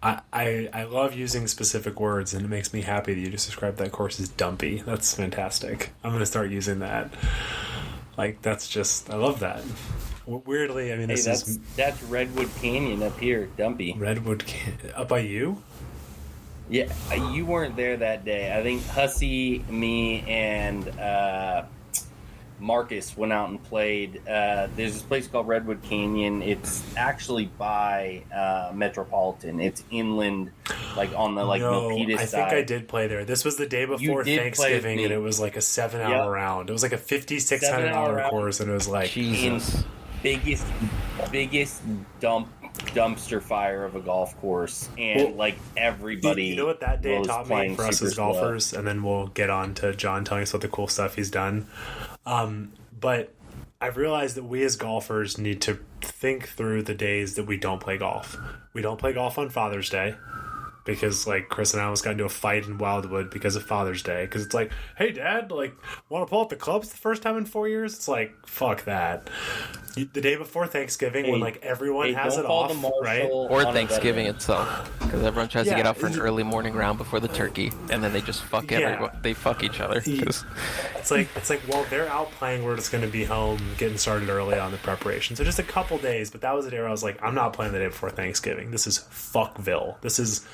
I love using specific words, and it makes me happy that you just described that course as dumpy. That's fantastic. I'm going to start using that. Like, that's just, I love that. Weirdly, I mean, that's Redwood Canyon up here, dumpy. Redwood Canyon, up by you? Yeah, you weren't there that day. I think Hussey, me, and Marcus went out and played. There's this place called Redwood Canyon. It's actually by Metropolitan. It's inland, like on the Milpitas I side. think I did play there. This was the day before Thanksgiving, and it was like a 7-hour round. It was like a $5,600 course, and it was like Jesus. biggest dumpster fire of a golf course, and everybody. You know what that day taught me for us as golfers, slow. And then we'll get on to John telling us what the cool stuff he's done. But I've realized that we as golfers need to think through the days that we don't play golf. We don't play golf on Father's Day, because Chris and I almost got into a fight in Wildwood because of Father's Day. Because it's like, hey, Dad, want to pull up the clubs the first time in 4 years? It's like, fuck that. The day before Thanksgiving, when everyone has it off, right? Or Thanksgiving itself, because everyone tries to get out for an early morning round before the turkey, and then they just fuck everyone. They fuck each other. It's like well, they're out playing. We're just going to be home, getting started early on the preparation. So just a couple days, but that was the day where I was like, I'm not playing the day before Thanksgiving. This is fuckville. This is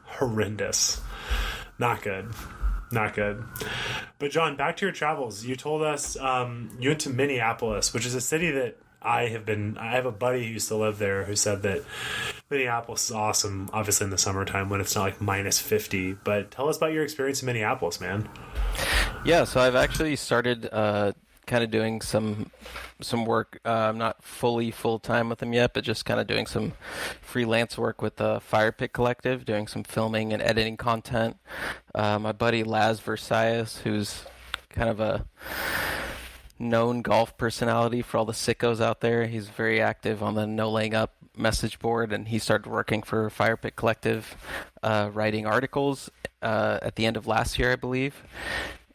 horrendous. Not good. Not good. But John, back to your travels. You told us you went to Minneapolis, which is a city that I have a buddy who used to live there who said that Minneapolis is awesome, obviously in the summertime when it's not minus 50. But tell us about your experience in Minneapolis, man. Yeah, so I've actually started kind of doing some work. I'm not fully full-time with them yet, but just kind of doing some freelance work with the Fire Pit Collective, doing some filming and editing content. My buddy Laz Versailles, who's kind of a known golf personality for all the sickos out there. He's very active on the No Laying Up message board, and he started working for Fire Pit Collective, writing articles at the end of last year, I believe.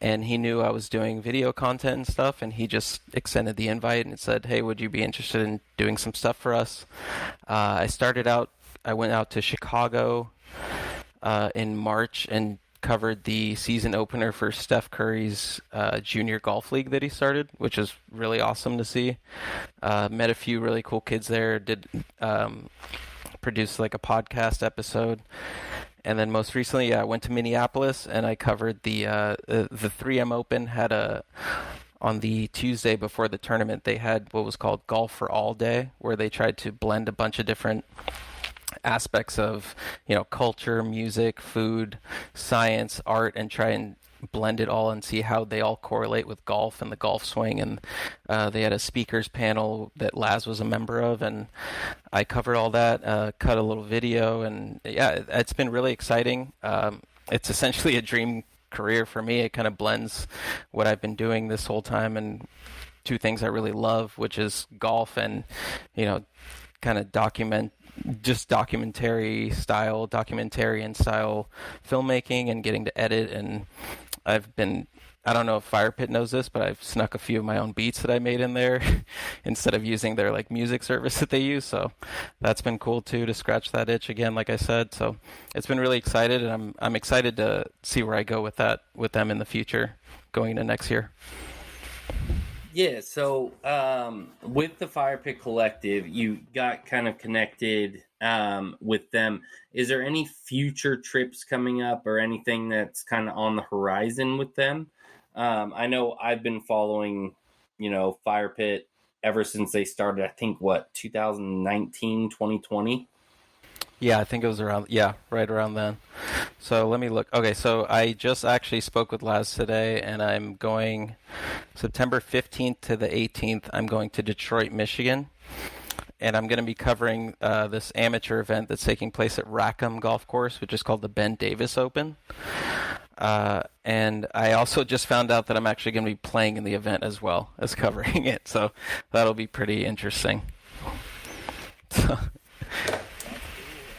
And he knew I was doing video content and stuff, and he just extended the invite and said, hey, would you be interested in doing some stuff for us? I went out to Chicago in March and covered the season opener for Steph Curry's junior golf league that he started, which is really awesome to see. Met a few really cool kids there, did produce a podcast episode. And then most recently, I went to Minneapolis and I covered the 3M Open. On the Tuesday before the tournament, they had what was called Golf for All Day, where they tried to blend a bunch of different aspects of, culture, music, food, science, art, and try and blend it all and see how they all correlate with golf and the golf swing. And they had a speakers panel that Laz was a member of, and I covered all that, cut a little video, and yeah, it's been really exciting. It's essentially a dream career for me. It kind of blends what I've been doing this whole time and two things I really love, which is golf and, kind of documentarian style filmmaking and getting to edit. And I don't know if Fire Pit knows this, but I've snuck a few of my own beats that I made in there instead of using their music service that they use. So that's been cool too, to scratch that itch again, like I said. So it's been really excited, and I'm excited to see where I go with them in the future going into next year. Yeah, so with the Fire Pit Collective, you got kind of connected with them. Is there any future trips coming up or anything that's kind of on the horizon with them? I know I've been following, Fire Pit ever since they started, I think, 2019, 2020? Yeah, I think it was around, yeah, right around then. So let me look. Okay, so I just actually spoke with Laz today, and I'm going September 15th to the 18th. I'm going to Detroit, Michigan, and I'm going to be covering this amateur event that's taking place at Rackham Golf Course, which is called the Ben Davis Open. And I also just found out that I'm actually going to be playing in the event as well as covering it, so that'll be pretty interesting.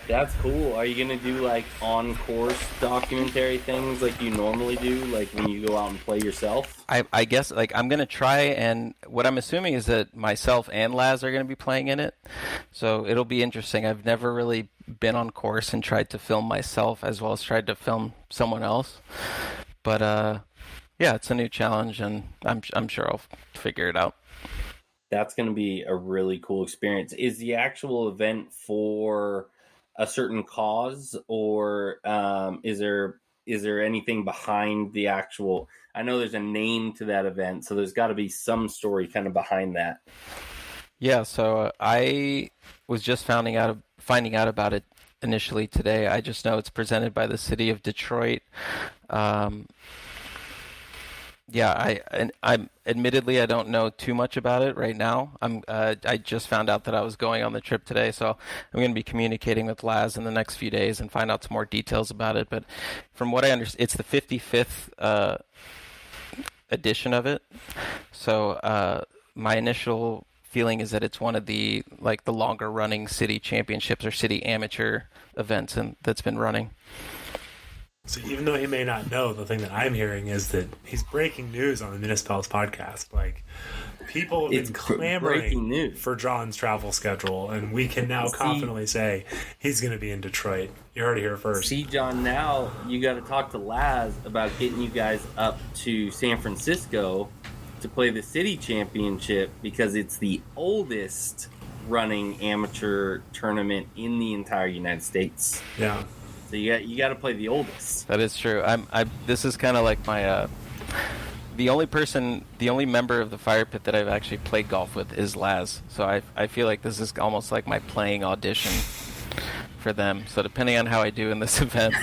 That's cool. Are you going to do like on-course documentary things like you normally do, like when you go out and play yourself? I guess like I'm going to try, and what I'm assuming is that myself and Laz are going to be playing in it. So it'll be interesting. I've never really been on course and tried to film myself as well as tried to film someone else. But yeah, it's a new challenge, and I'm sure I'll figure it out. That's going to be a really cool experience. Is the actual event for a certain cause, or is there anything behind the actual? I know there's a name to that event, so there's got to be some story kind of behind that. Yeah, so I was just finding out about it initially today. I just know it's presented by the city of Detroit. Yeah, I'm admittedly I don't know too much about it right now. I just found out that I was going on the trip today, so I'm going to be communicating with Laz in the next few days and find out some more details about it. But from what I understand, it's the 55th edition of it. So my initial feeling is that it's one of the longer running city championships or city amateur events that's been running. So even though he may not know, the thing that I'm hearing is that he's breaking news on the Municipals podcast. Like, people have been clamoring for John's travel schedule, and we can now confidently say he's going to be in Detroit. You heard it here first. See, John, now you got to talk to Laz about getting you guys up to San Francisco to play the city championship, because it's the oldest running amateur tournament in the entire United States. Yeah. So you got to play the oldest. That is true. This is kind of like my the only member of the Fire Pit that I've actually played golf with is Laz. So I feel like this is almost like my playing audition for them. So depending on how I do in this event,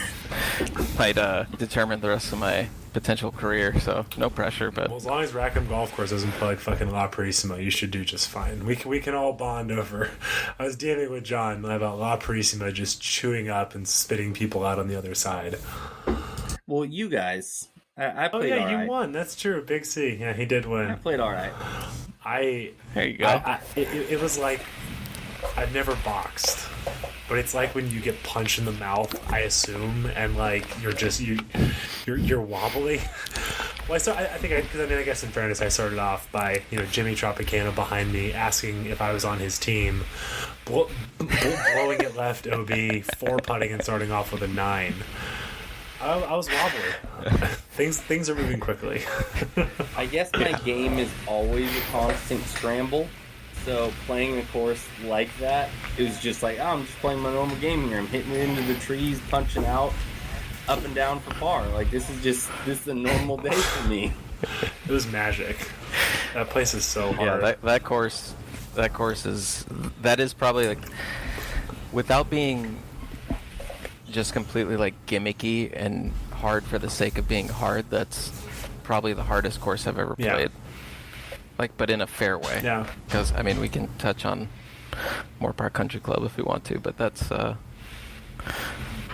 might determine the rest of my potential career. So no pressure, but well, as long as Rackham Golf Course doesn't play like fucking La Purisima, you should do just fine. We can all bond over. I was dealing with John about La Purisima just chewing up and spitting people out on the other side. Well, you guys, I played. Oh yeah, all you right. won. That's true. Big C. Yeah, he did win. I played all right. There you go. It was like I've never boxed. But it's like when you get punched in the mouth, I assume, and like you're wobbly. Well, I guess in fairness, I started off by Jimmy Tropicana behind me asking if I was on his team, blowing it left OB, 4-putting and starting off with a 9. I was wobbly. Things are moving quickly. I guess my game is always a constant scramble. So playing a course like that, it was just like, I'm just playing my normal game here. I'm hitting it into the trees, punching out, up and down for par. Like this is a normal day for me. It was magic. That place is so hard. Yeah, that course is probably like, without being just completely like gimmicky and hard for the sake of being hard, that's probably the hardest course I've ever played. Like, but in a fair way. Yeah. Because we can touch on Moore Park Country Club if we want to, but that's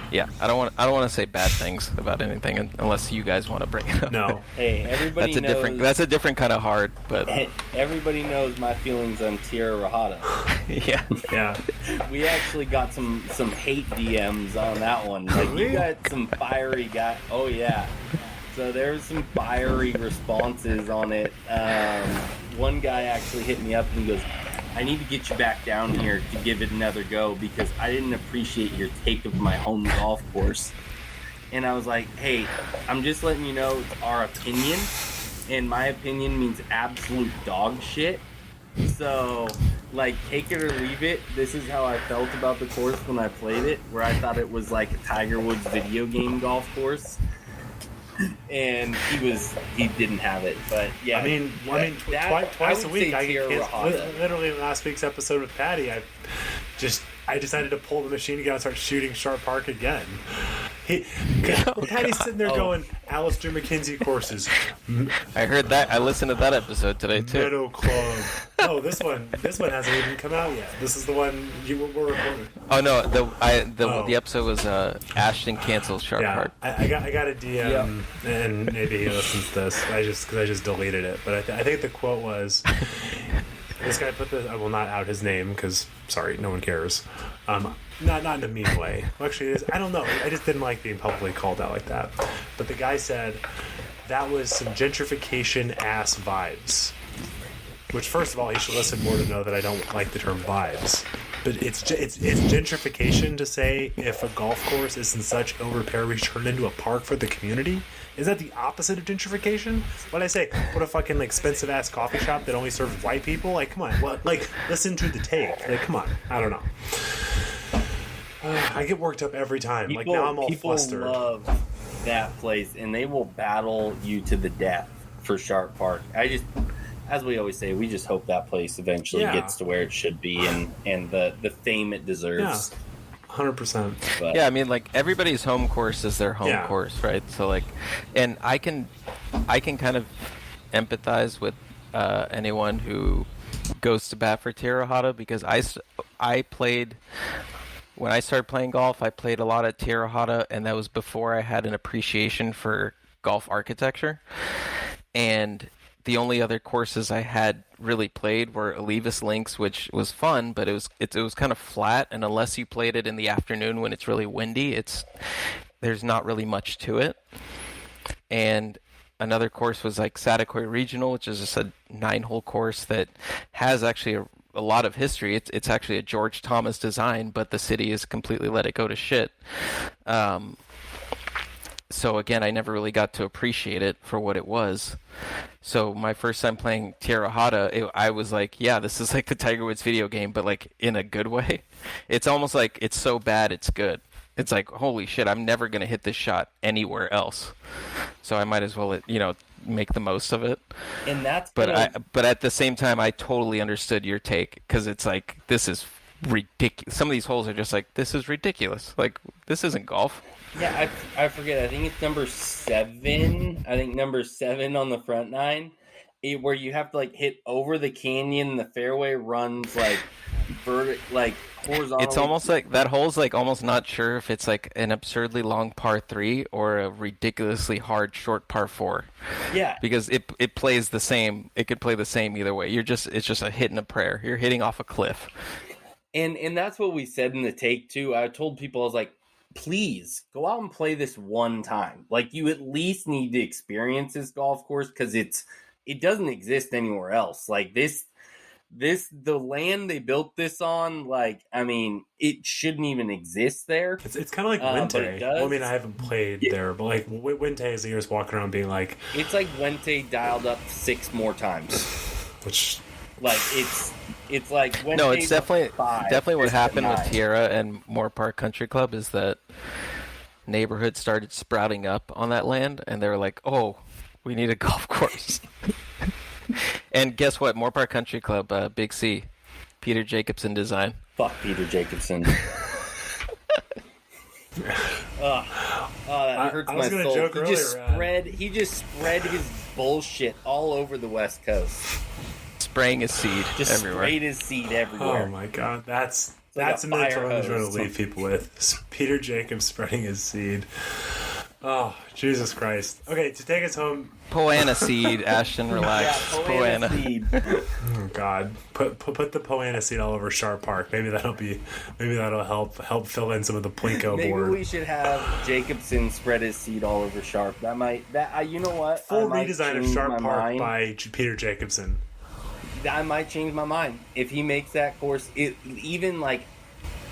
yeah. I don't want to say bad things about anything unless you guys want to bring it up. No. Hey, everybody knows. That's a different kind of hard, but everybody knows my feelings on Tierra Rajada. Yeah. Yeah. We actually got some hate DMs on that one. Like you got some fiery guy. Oh yeah. So there was some fiery responses on it. One guy actually hit me up and he goes, I need to get you back down here to give it another go because I didn't appreciate your take of my home golf course. And I was like, hey, I'm just letting you know it's our opinion. in my opinion, means absolute dog shit. So, like, take it or leave it. This is how I felt about the course when I played it, where I thought it was like a Tiger Woods video game golf course. And he didn't have it, but yeah. Twice a week. Literally in last week's episode with Patty, I decided to pull the machine gun and start shooting Sharp Park again. Patty's sitting there going, Alistair McKenzie courses. I heard that. I listened to that episode today too. Meadow Club. No, this one hasn't even come out yet. This is the one we're recording. Oh no, the episode was Ashton cancels Sharp Park. I got a DM, and maybe he listens to this. I just deleted it, but I think the quote was. This guy put I will not out his name because, sorry, no one cares. Not in a mean way. Well, actually, I don't know. I just didn't like being publicly called out like that. But the guy said that was some gentrification-ass vibes. Which, first of all, he should listen more to know that I don't like the term vibes. But it's gentrification to say if a golf course is in such ill repair, we turn it into a park for the community. Is that the opposite of gentrification? What I say? Put a fucking expensive ass coffee shop that only serves white people? Like, come on. What? Like, listen to the take. Like, come on. I don't know. I get worked up every time. Now I'm all flustered. People love that place, and they will battle you to the death for Sharp Park. As we always say, we just hope that place eventually gets to where it should be and the fame it deserves. Yeah. 100%. But, yeah, I mean, like, everybody's home course is their home course, right? So, like, and I can kind of empathize with anyone who goes to bat for Terre Haute because I played when I started playing golf. I played a lot of Terre Haute, and that was before I had an appreciation for golf architecture. And the only other courses I had really played were Olivas Links, which was fun, but it was kind of flat, and unless you played it in the afternoon when it's really windy, there's not really much to it. And another course was like Saticoy Regional, which is just a 9-hole course that has actually a lot of history. It's actually a George Thomas design, but the city has completely let it go to shit. So again, I never really got to appreciate it for what it was. So my first time playing Terre Haute, I was like, yeah, this is like the Tiger Woods video game, but like in a good way. It's almost like it's so bad it's good. It's like, holy shit, I'm never going to hit this shot anywhere else. So I might as well, make the most of it. And that's but at the same time, I totally understood your take because it's like, this is ridiculous. Some of these holes are just like, this is ridiculous. Like, this isn't golf. Yeah, I forget. I think it's number 7. I think number 7 on the front 9, where you have to like hit over the canyon. And the fairway runs like horizontal. It's almost like that hole's like almost not sure if it's like an absurdly long par 3 or a ridiculously hard short par 4. Yeah, because it plays the same. It could play the same either way. It's just a hit and a prayer. You're hitting off a cliff. And that's what we said in the take too. I told people, I was like, please go out and play this one time. Like, you at least need to experience this golf course because it doesn't exist anywhere else. Like the land they built this on, like, I mean, it shouldn't even exist there. It's kind of like Wente. Well, I mean, I haven't played there, but like Wente is the years walking around being like, it's like Wente dialed up 6 more times. Which, like, it's like Wente. No, it's definitely what happened with 9. Tierra and Moore Park Country Club is that neighborhoods started sprouting up on that land, and they were like, oh, we need a golf course. And guess what? Moore Park Country Club, Big C, Peter Jacobson design. Fuck Peter Jacobson. That hurts my soul. He just spread his bullshit all over the West Coast. Spraying his seed everywhere. Sprayed his seed everywhere. Oh my god, that's a mental I'm trying to leave people with. Peter Jacobs spreading his seed. Oh, Jesus Christ. Okay, to take us home. Poana seed, Ashton, relax. Yeah, Poana seed. Oh God, put the Poana seed all over Sharp Park. Maybe that'll help fill in some of the Plinko Maybe board. we should have Jacobson spread his seed all over Sharp. You know what? Full redesign of Sharp Park by Peter Jacobson. I might change my mind if he makes that course. Even like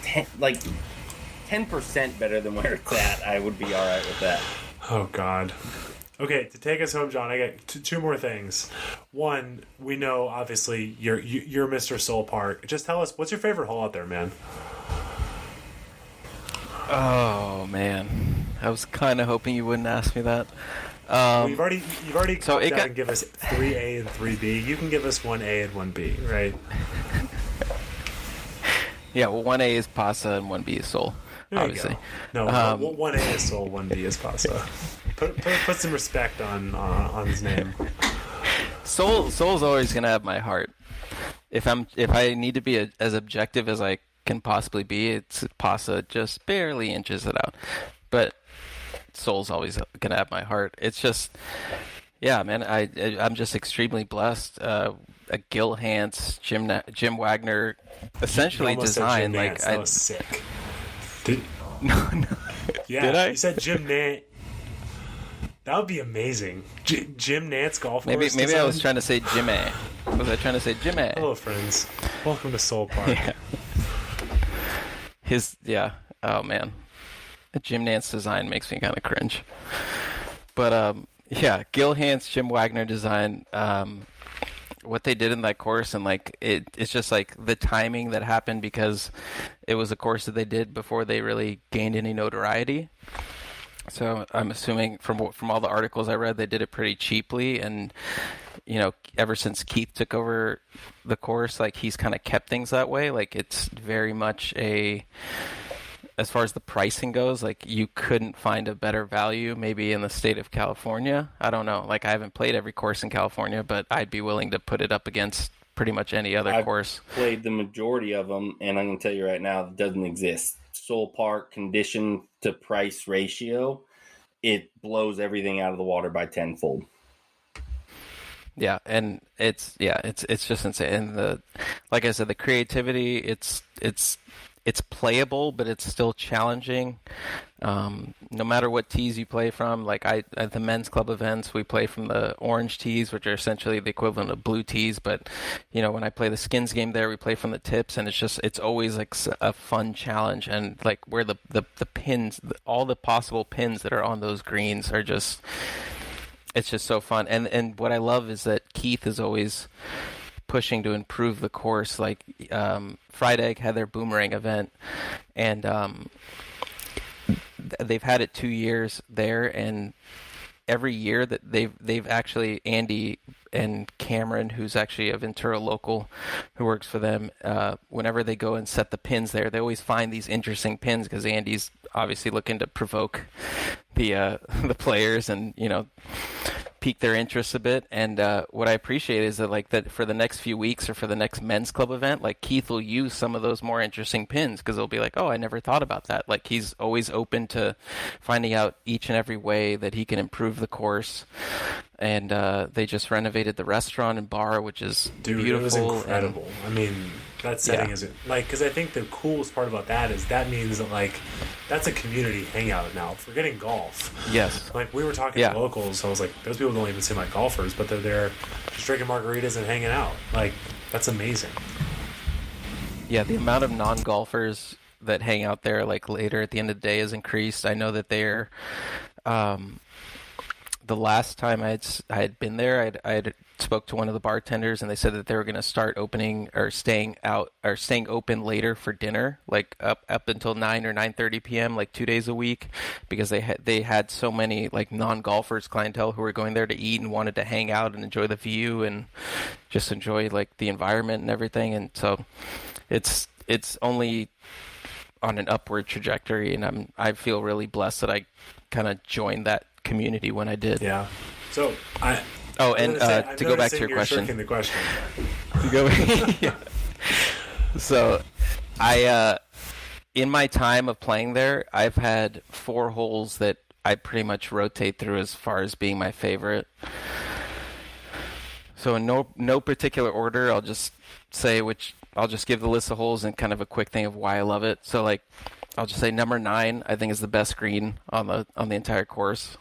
10% better than where it's at. I would be all right with that. Oh God. Okay, to take us home, John, I got two more things. One, we know obviously you're Mr. Soule Park. Just tell us, what's your favorite hole out there, man? Oh man, I was kind of hoping you wouldn't ask me that. Well, you've already So come down and give us 3A and 3B. You can give us 1A and 1B, right? Yeah, well, 1A is Pasa and 1B is Soule, There obviously. you go. No, 1A is Soule, 1B is Pasa. Put some respect on his name. Soule's always gonna have my heart. If I need to be as objective as I can possibly be, it's Pasa just barely inches it out. But Soule's always gonna have my heart. It's just, yeah, man. I'm just extremely blessed. A Gil Hans, Jim Wagner, essentially designed like that was sick. No. Yeah, Did I? You said Jim Nance. That would be amazing. Jim Nance golf course. Maybe design? I was trying to say Jimmy. Was I trying to say Jimmy? Hello, friends. Welcome to Soule Park. Yeah. Oh man, the Jim Nance design makes me kind of cringe. But yeah, Gil Hans, Jim Wagner design. What they did in that course, and like it's just like the timing that happened, because it was a course that they did before they really gained any notoriety. So I'm assuming from all the articles I read, they did it pretty cheaply, and ever since Keith took over the course, like he's kind of kept things that way. Like it's very much as far as the pricing goes, like you couldn't find a better value maybe in the state of California. I don't know. Like I haven't played every course in California, but I'd be willing to put it up against pretty much any other course. I've played the majority of them, and I'm going to tell you right now, it doesn't exist. Soule Park condition to price ratio, it blows everything out of the water by tenfold. Yeah, and it's just insane. And like I said, the creativity, it's playable, but it's still challenging. No matter what tees you play from, like at the men's club events, we play from the orange tees, which are essentially the equivalent of blue tees. But when I play the skins game there, we play from the tips, and it's always like a fun challenge. And like where the pins, all the possible pins that are on those greens are just, it's just so fun. And what I love is that Keith is always pushing to improve the course. Like Fried Egg had their boomerang event, and they've had it 2 years there, and every year that they've actually, Andy and Cameron, who's actually a Ventura local who works for them, whenever they go and set the pins there, they always find these interesting pins, because Andy's obviously looking to provoke the players and pique their interest a bit. And what I appreciate is that that for the next few weeks or for the next men's club event, like Keith will use some of those more interesting pins, because they'll be like, oh, I never thought about that. Like he's always open to finding out each and every way that he can improve the course. And they just renovated the restaurant and bar, which is beautiful. It was incredible. I mean, that setting is because I think the coolest part about that is that means that that's a community hangout now. Forgetting golf. Yes. Like we were talking to locals, so I was like, those people don't even seem like golfers, but they're there just drinking margaritas and hanging out. Like that's amazing. Yeah, the amount of non-golfers that hang out there later at the end of the day has increased. I know that they're the last time I had been there, I had spoke to one of the bartenders, and they said that they were going to start opening or staying open later for dinner, like up until 9 or 9:30 p.m., 2 days a week, because they had so many non-golfers clientele who were going there to eat and wanted to hang out and enjoy the view and just enjoy the environment and everything. And so it's only on an upward trajectory, and I feel really blessed that I kind of joined that community when I did. Yeah. So to go back to your question. The question. So I in my time of playing there, I've had 4 holes that I pretty much rotate through as far as being my favorite. So in no particular order, I'll just give the list of holes and kind of a quick thing of why I love it. So I'll just say number 9, I think, is the best green on the entire course.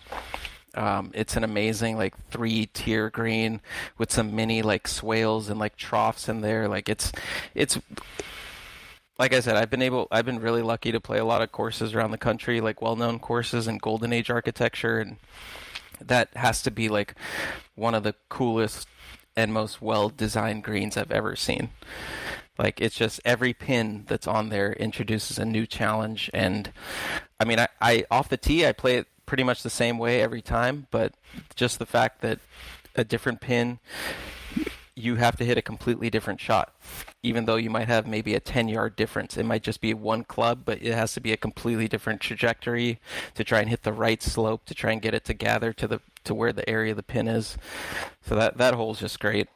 It's an amazing 3-tier green with some mini swales and troughs in there. It's like I said, I've been really lucky to play a lot of courses around the country, well-known courses in Golden Age architecture, and that has to be like one of the coolest and most well-designed greens I've ever seen. Like, it's just every pin that's on there introduces a new challenge. And I mean, I off the tee, I play it pretty much the same way every time, but just the fact that a different pin, you have to hit a completely different shot. Even though you might have maybe a 10-yard difference, it might just be one club, but it has to be a completely different trajectory to try and hit the right slope to try and get it to gather to where the area of the pin is. So that hole's just great.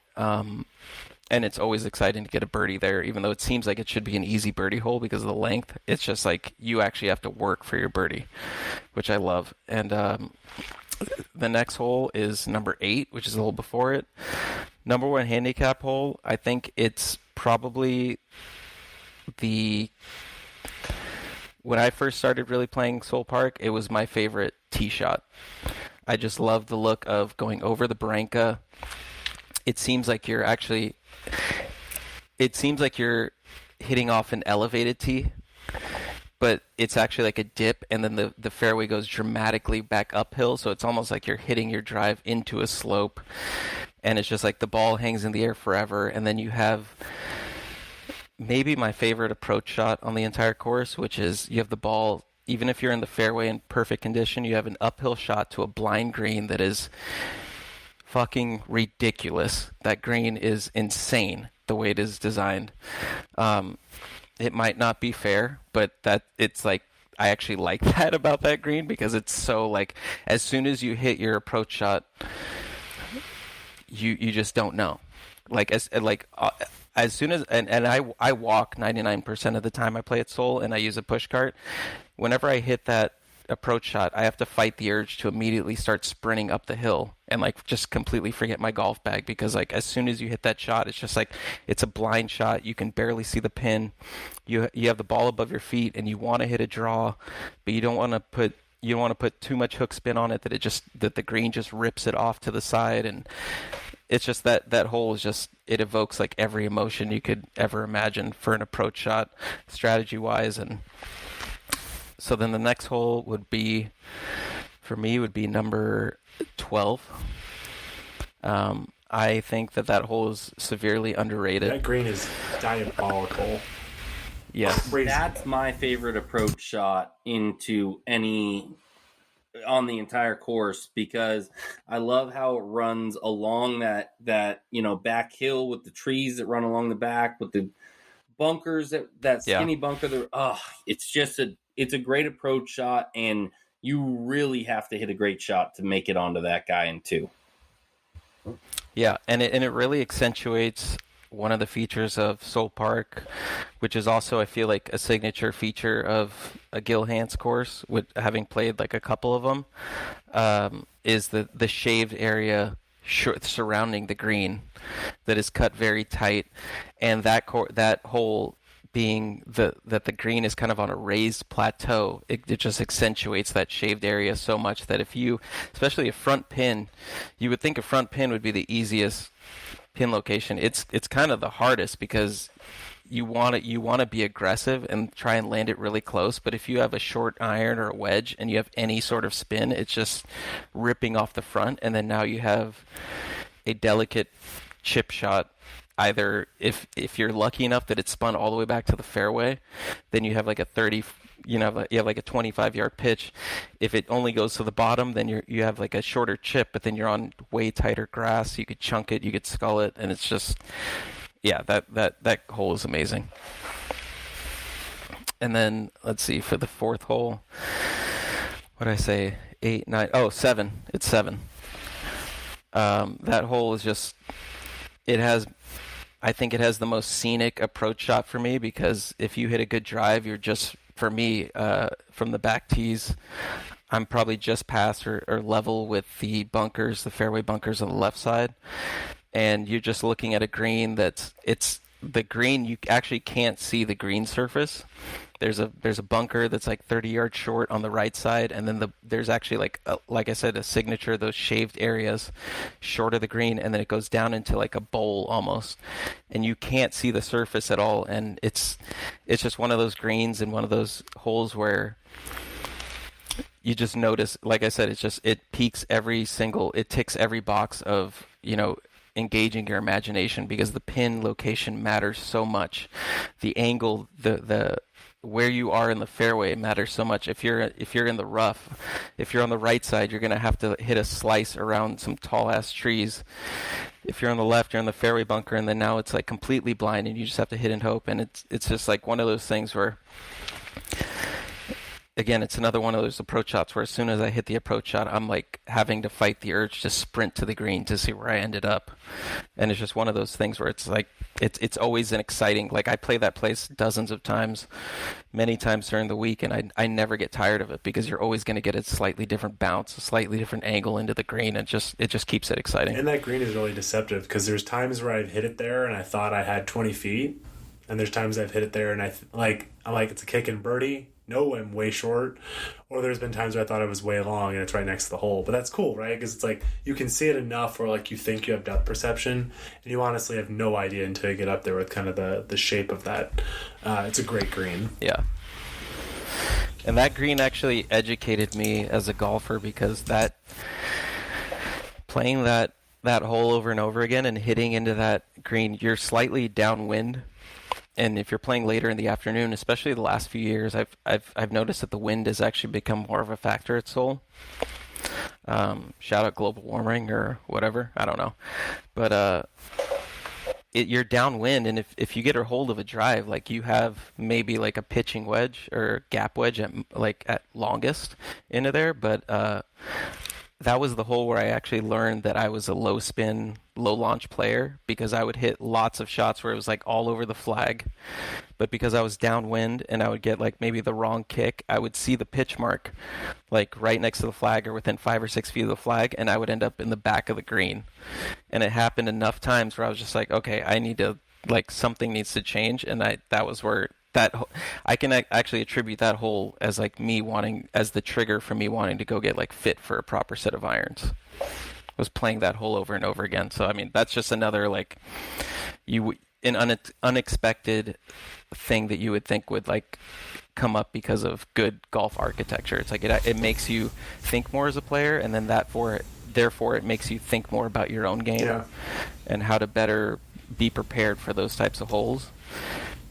And it's always exciting to get a birdie there, even though it seems like it should be an easy birdie hole because of the length. It's just like you actually have to work for your birdie, which I love. And the next hole is number 8, which is a hole before it. Number 1 handicap hole, I think it's probably when I first started really playing Soule Park, it was my favorite tee shot. I just love the look of going over the Barranca. It seems like you're hitting off an elevated tee, but it's actually like a dip, and then the fairway goes dramatically back uphill, so it's almost like you're hitting your drive into a slope, and it's just like the ball hangs in the air forever. And then you have maybe my favorite approach shot on the entire course, which is you have the ball, even if you're in the fairway in perfect condition, you have an uphill shot to a blind green that is fucking ridiculous. That green is insane the way it is designed. It might not be fair, but it's like, I actually like that about that green, because it's so like, as soon as you hit your approach shot, you just don't know. Like as soon as and I walk 99% of the time I play at Soule, and I use a push cart. Whenever I hit that approach shot, I have to fight the urge to immediately start sprinting up the hill and like just completely forget my golf bag, because like as soon as you hit that shot, it's just like, it's a blind shot. You can barely see the pin. You have the ball above your feet, and you want to hit a draw, but you don't want to put too much hook spin on it that the green just rips it off to the side. And it's just that hole is just, it evokes like every emotion you could ever imagine for an approach shot, strategy wise. And so then the next hole would be number 12. I think that hole is severely underrated. That green is diabolical. Yes. That's my favorite approach shot on the entire course, because I love how it runs along that back hill with the trees that run along the back, with the bunkers, that skinny bunker. It's a great approach shot, and you really have to hit a great shot to make it onto that guy in 2. Yeah, and it really accentuates one of the features of Soule Park, which is also, I feel like, a signature feature of a Gil Hanse course, with having played like a couple of them, is the shaved area surrounding the green that is cut very tight, and that hole being that the green is kind of on a raised plateau, it just accentuates that shaved area so much that especially a front pin, you would think a front pin would be the easiest pin location. It's kind of the hardest, because you want to be aggressive and try and land it really close, but if you have a short iron or a wedge and you have any sort of spin, it's just ripping off the front, and then now you have a delicate chip shot. Either if you're lucky enough that it spun all the way back to the fairway, then you have like a 30, you have like a 25-yard pitch. If it only goes to the bottom, then you have like a shorter chip, but then you're on way tighter grass. You could chunk it, you could scull it, and it's just, yeah, that hole is amazing. And then let's see, for the 4th hole, what did I say? 8, 9, 7. It's 7. That hole is just, I think it has the most scenic approach shot for me, because if you hit a good drive, you're just, for me, from the back tees, I'm probably just past or level with the fairway bunkers on the left side. And you're just looking at a green the green, you actually can't see the green surface. There's a bunker that's like 30 yards short on the right side, and then there's actually like I said, a signature, those shaved areas short of the green, and then it goes down into like a bowl almost, and you can't see the surface at all. And it's just one of those greens and one of those holes where you just notice, like I said, it ticks every box of, engaging your imagination, because the pin location matters so much. The angle, the where you are in the fairway matters so much. If you're in the rough, if you're on the right side, you're going to have to hit a slice around some tall ass trees. If you're on the left, you're in the fairway bunker, and then now it's like completely blind, and you just have to hit and hope. And it's just like one of those things where, again, it's another one of those approach shots where as soon as I hit the approach shot, I'm like having to fight the urge to sprint to the green to see where I ended up. And it's just one of those things where it's like, it's always an exciting, like I play that place dozens of times, many times during the week, and I never get tired of it, because you're always going to get a slightly different bounce, a slightly different angle into the green, and it just keeps it exciting. And that green is really deceptive, because there's times where I've hit it there and I thought I had 20 feet, and there's times I've hit it there and I'm like, it's a kick and birdie. No, I'm way short. Or there's been times where I thought I was way long and it's right next to the hole. But that's cool, right? Because it's like you can see it enough where like you think you have depth perception, and you honestly have no idea until you get up there with kind of the shape of that. It's a great green. Yeah. And that green actually educated me as a golfer, because playing that hole over and over again and hitting into that green, you're slightly downwind. And if you're playing later in the afternoon, especially the last few years, I've noticed that the wind has actually become more of a factor at Soule. Shout out global warming or whatever, I don't know. But you're downwind, and if you get a hold of a drive, like you have maybe like a pitching wedge or gap wedge at longest into there, but that was the hole where I actually learned that I was a low spin, low launch player, because I would hit lots of shots where it was like all over the flag. But because I was downwind and I would get like maybe the wrong kick, I would see the pitch mark like right next to the flag or within 5 or 6 feet of the flag, and I would end up in the back of the green. And it happened enough times where I was just like, okay, I need to, like, something needs to change. And that was where I can actually attribute that hole as like me wanting, as the trigger for me wanting to go get like fit for a proper set of irons. Was playing that hole over and over again. So I mean, that's just another like an unexpected thing that you would think would like come up because of good golf architecture. It's like it makes you think more as a player, and then therefore it makes you think more about your own game and how to better be prepared for those types of holes.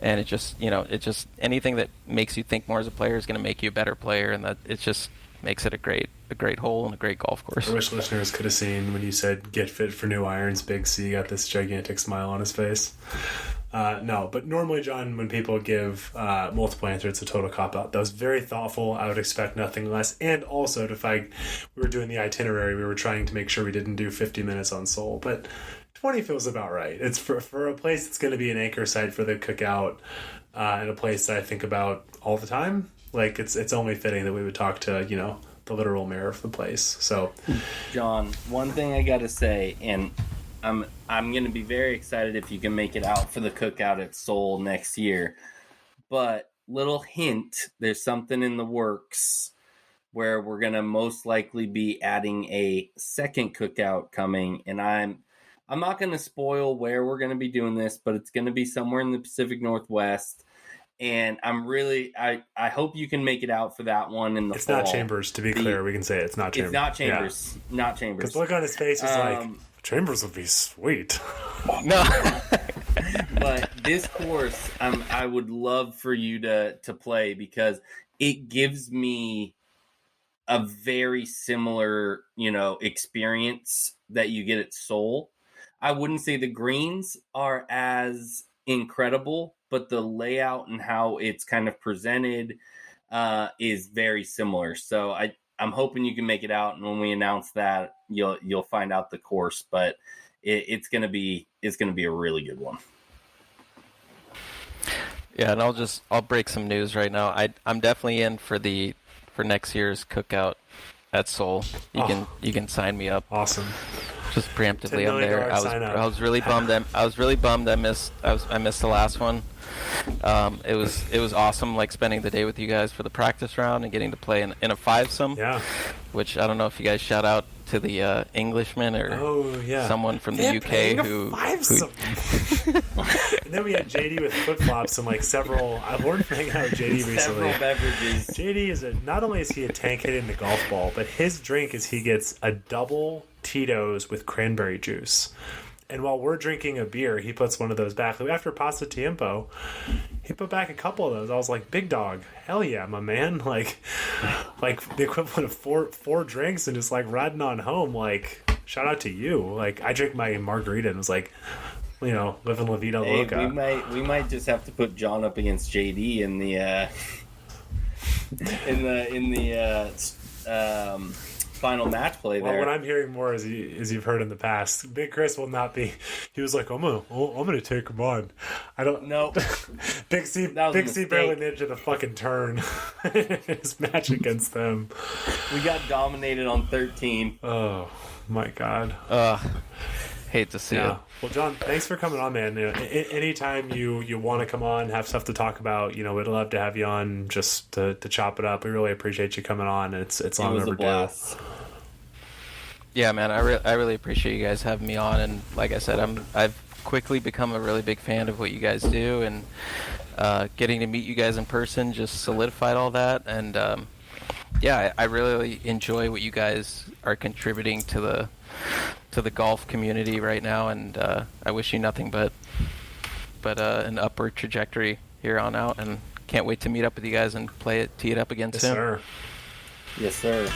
And it just anything that makes you think more as a player is going to make you a better player, and that it just makes it a great hole and a great golf course. I wish listeners could have seen when you said get fit for new irons, Big C got this gigantic smile on his face. No, but normally, John, when people give multiple answers, it's a total cop-out. That was very thoughtful. I would expect nothing less. And also, we were doing the itinerary, we were trying to make sure we didn't do 50 minutes on Soule, but 20 feels about right. It's for a place that's going to be an anchor site for the cookout, and a place that I think about all the time. Like, it's only fitting that we would talk to, the literal mayor of the place. So, John, one thing I got to say, and I'm going to be very excited if you can make it out for the cookout at Soule next year. But little hint, there's something in the works where we're going to most likely be adding a second cookout coming, and I'm not going to spoil where we're going to be doing this, but it's going to be somewhere in the Pacific Northwest. And I hope you can make it out for that one in the fall. It's not Chambers, to be clear. We can say it's not Chambers. It's not Chambers. Yeah. Not Chambers. Because look on his face, he's like, Chambers would be sweet. No. But this course, I would love for you to play, because it gives me a very similar, experience that you get at Soule. I wouldn't say the greens are as incredible, but the layout and how it's kind of presented is very similar. So I'm hoping you can make it out, and when we announce that, you'll find out the course. But it's gonna be a really good one. Yeah, and I'll break some news right now. I'm definitely in for next year's cookout at Soule. You can sign me up. Awesome. Just preemptively, I'm there. I was really bummed. I missed the last one. It was awesome, like spending the day with you guys for the practice round and getting to play in a fivesome. Yeah. Which I don't know if you guys shout out to the Englishman or yeah, someone from the They're UK paying a who fivesome. And then we had JD with flip flops and like several. I've learned from hanging out with JD recently. Several beverages. JD is not only is he a tank hitting the golf ball, but his drink is he gets a double Tito's with cranberry juice. And while we're drinking a beer, he puts one of those back. After Pasta Tiempo, he put back a couple of those. I was like, big dog, hell yeah, my man. Like the equivalent of four drinks and just like riding on home. Like, shout out to you. Like, I drank my margarita and was like, you know, living La Vida Loca. We might just have to put John up against JD in the final match play there. Well, what I'm hearing more is you've heard in the past, Big Chris will not be. He was like, I'm gonna take him on. I don't know. Big C barely made it to the fucking turn in his match against them. We got dominated on 13. Oh my god. Hate to see it. Well, John, thanks for coming on, man. You know, anytime you want to come on, have stuff to talk about, you know, we'd love to have you on just to chop it up. We really appreciate you coming on. It's long overdue. It was a blast. Yeah, man, I really appreciate you guys having me on, and like I said, I've quickly become a really big fan of what you guys do, and getting to meet you guys in person just solidified all that. And yeah, I really enjoy what you guys are contributing to the golf community right now, and I wish you nothing but an upward trajectory here on out, and can't wait to meet up with you guys and tee it up again soon. Sir. Yes, sir.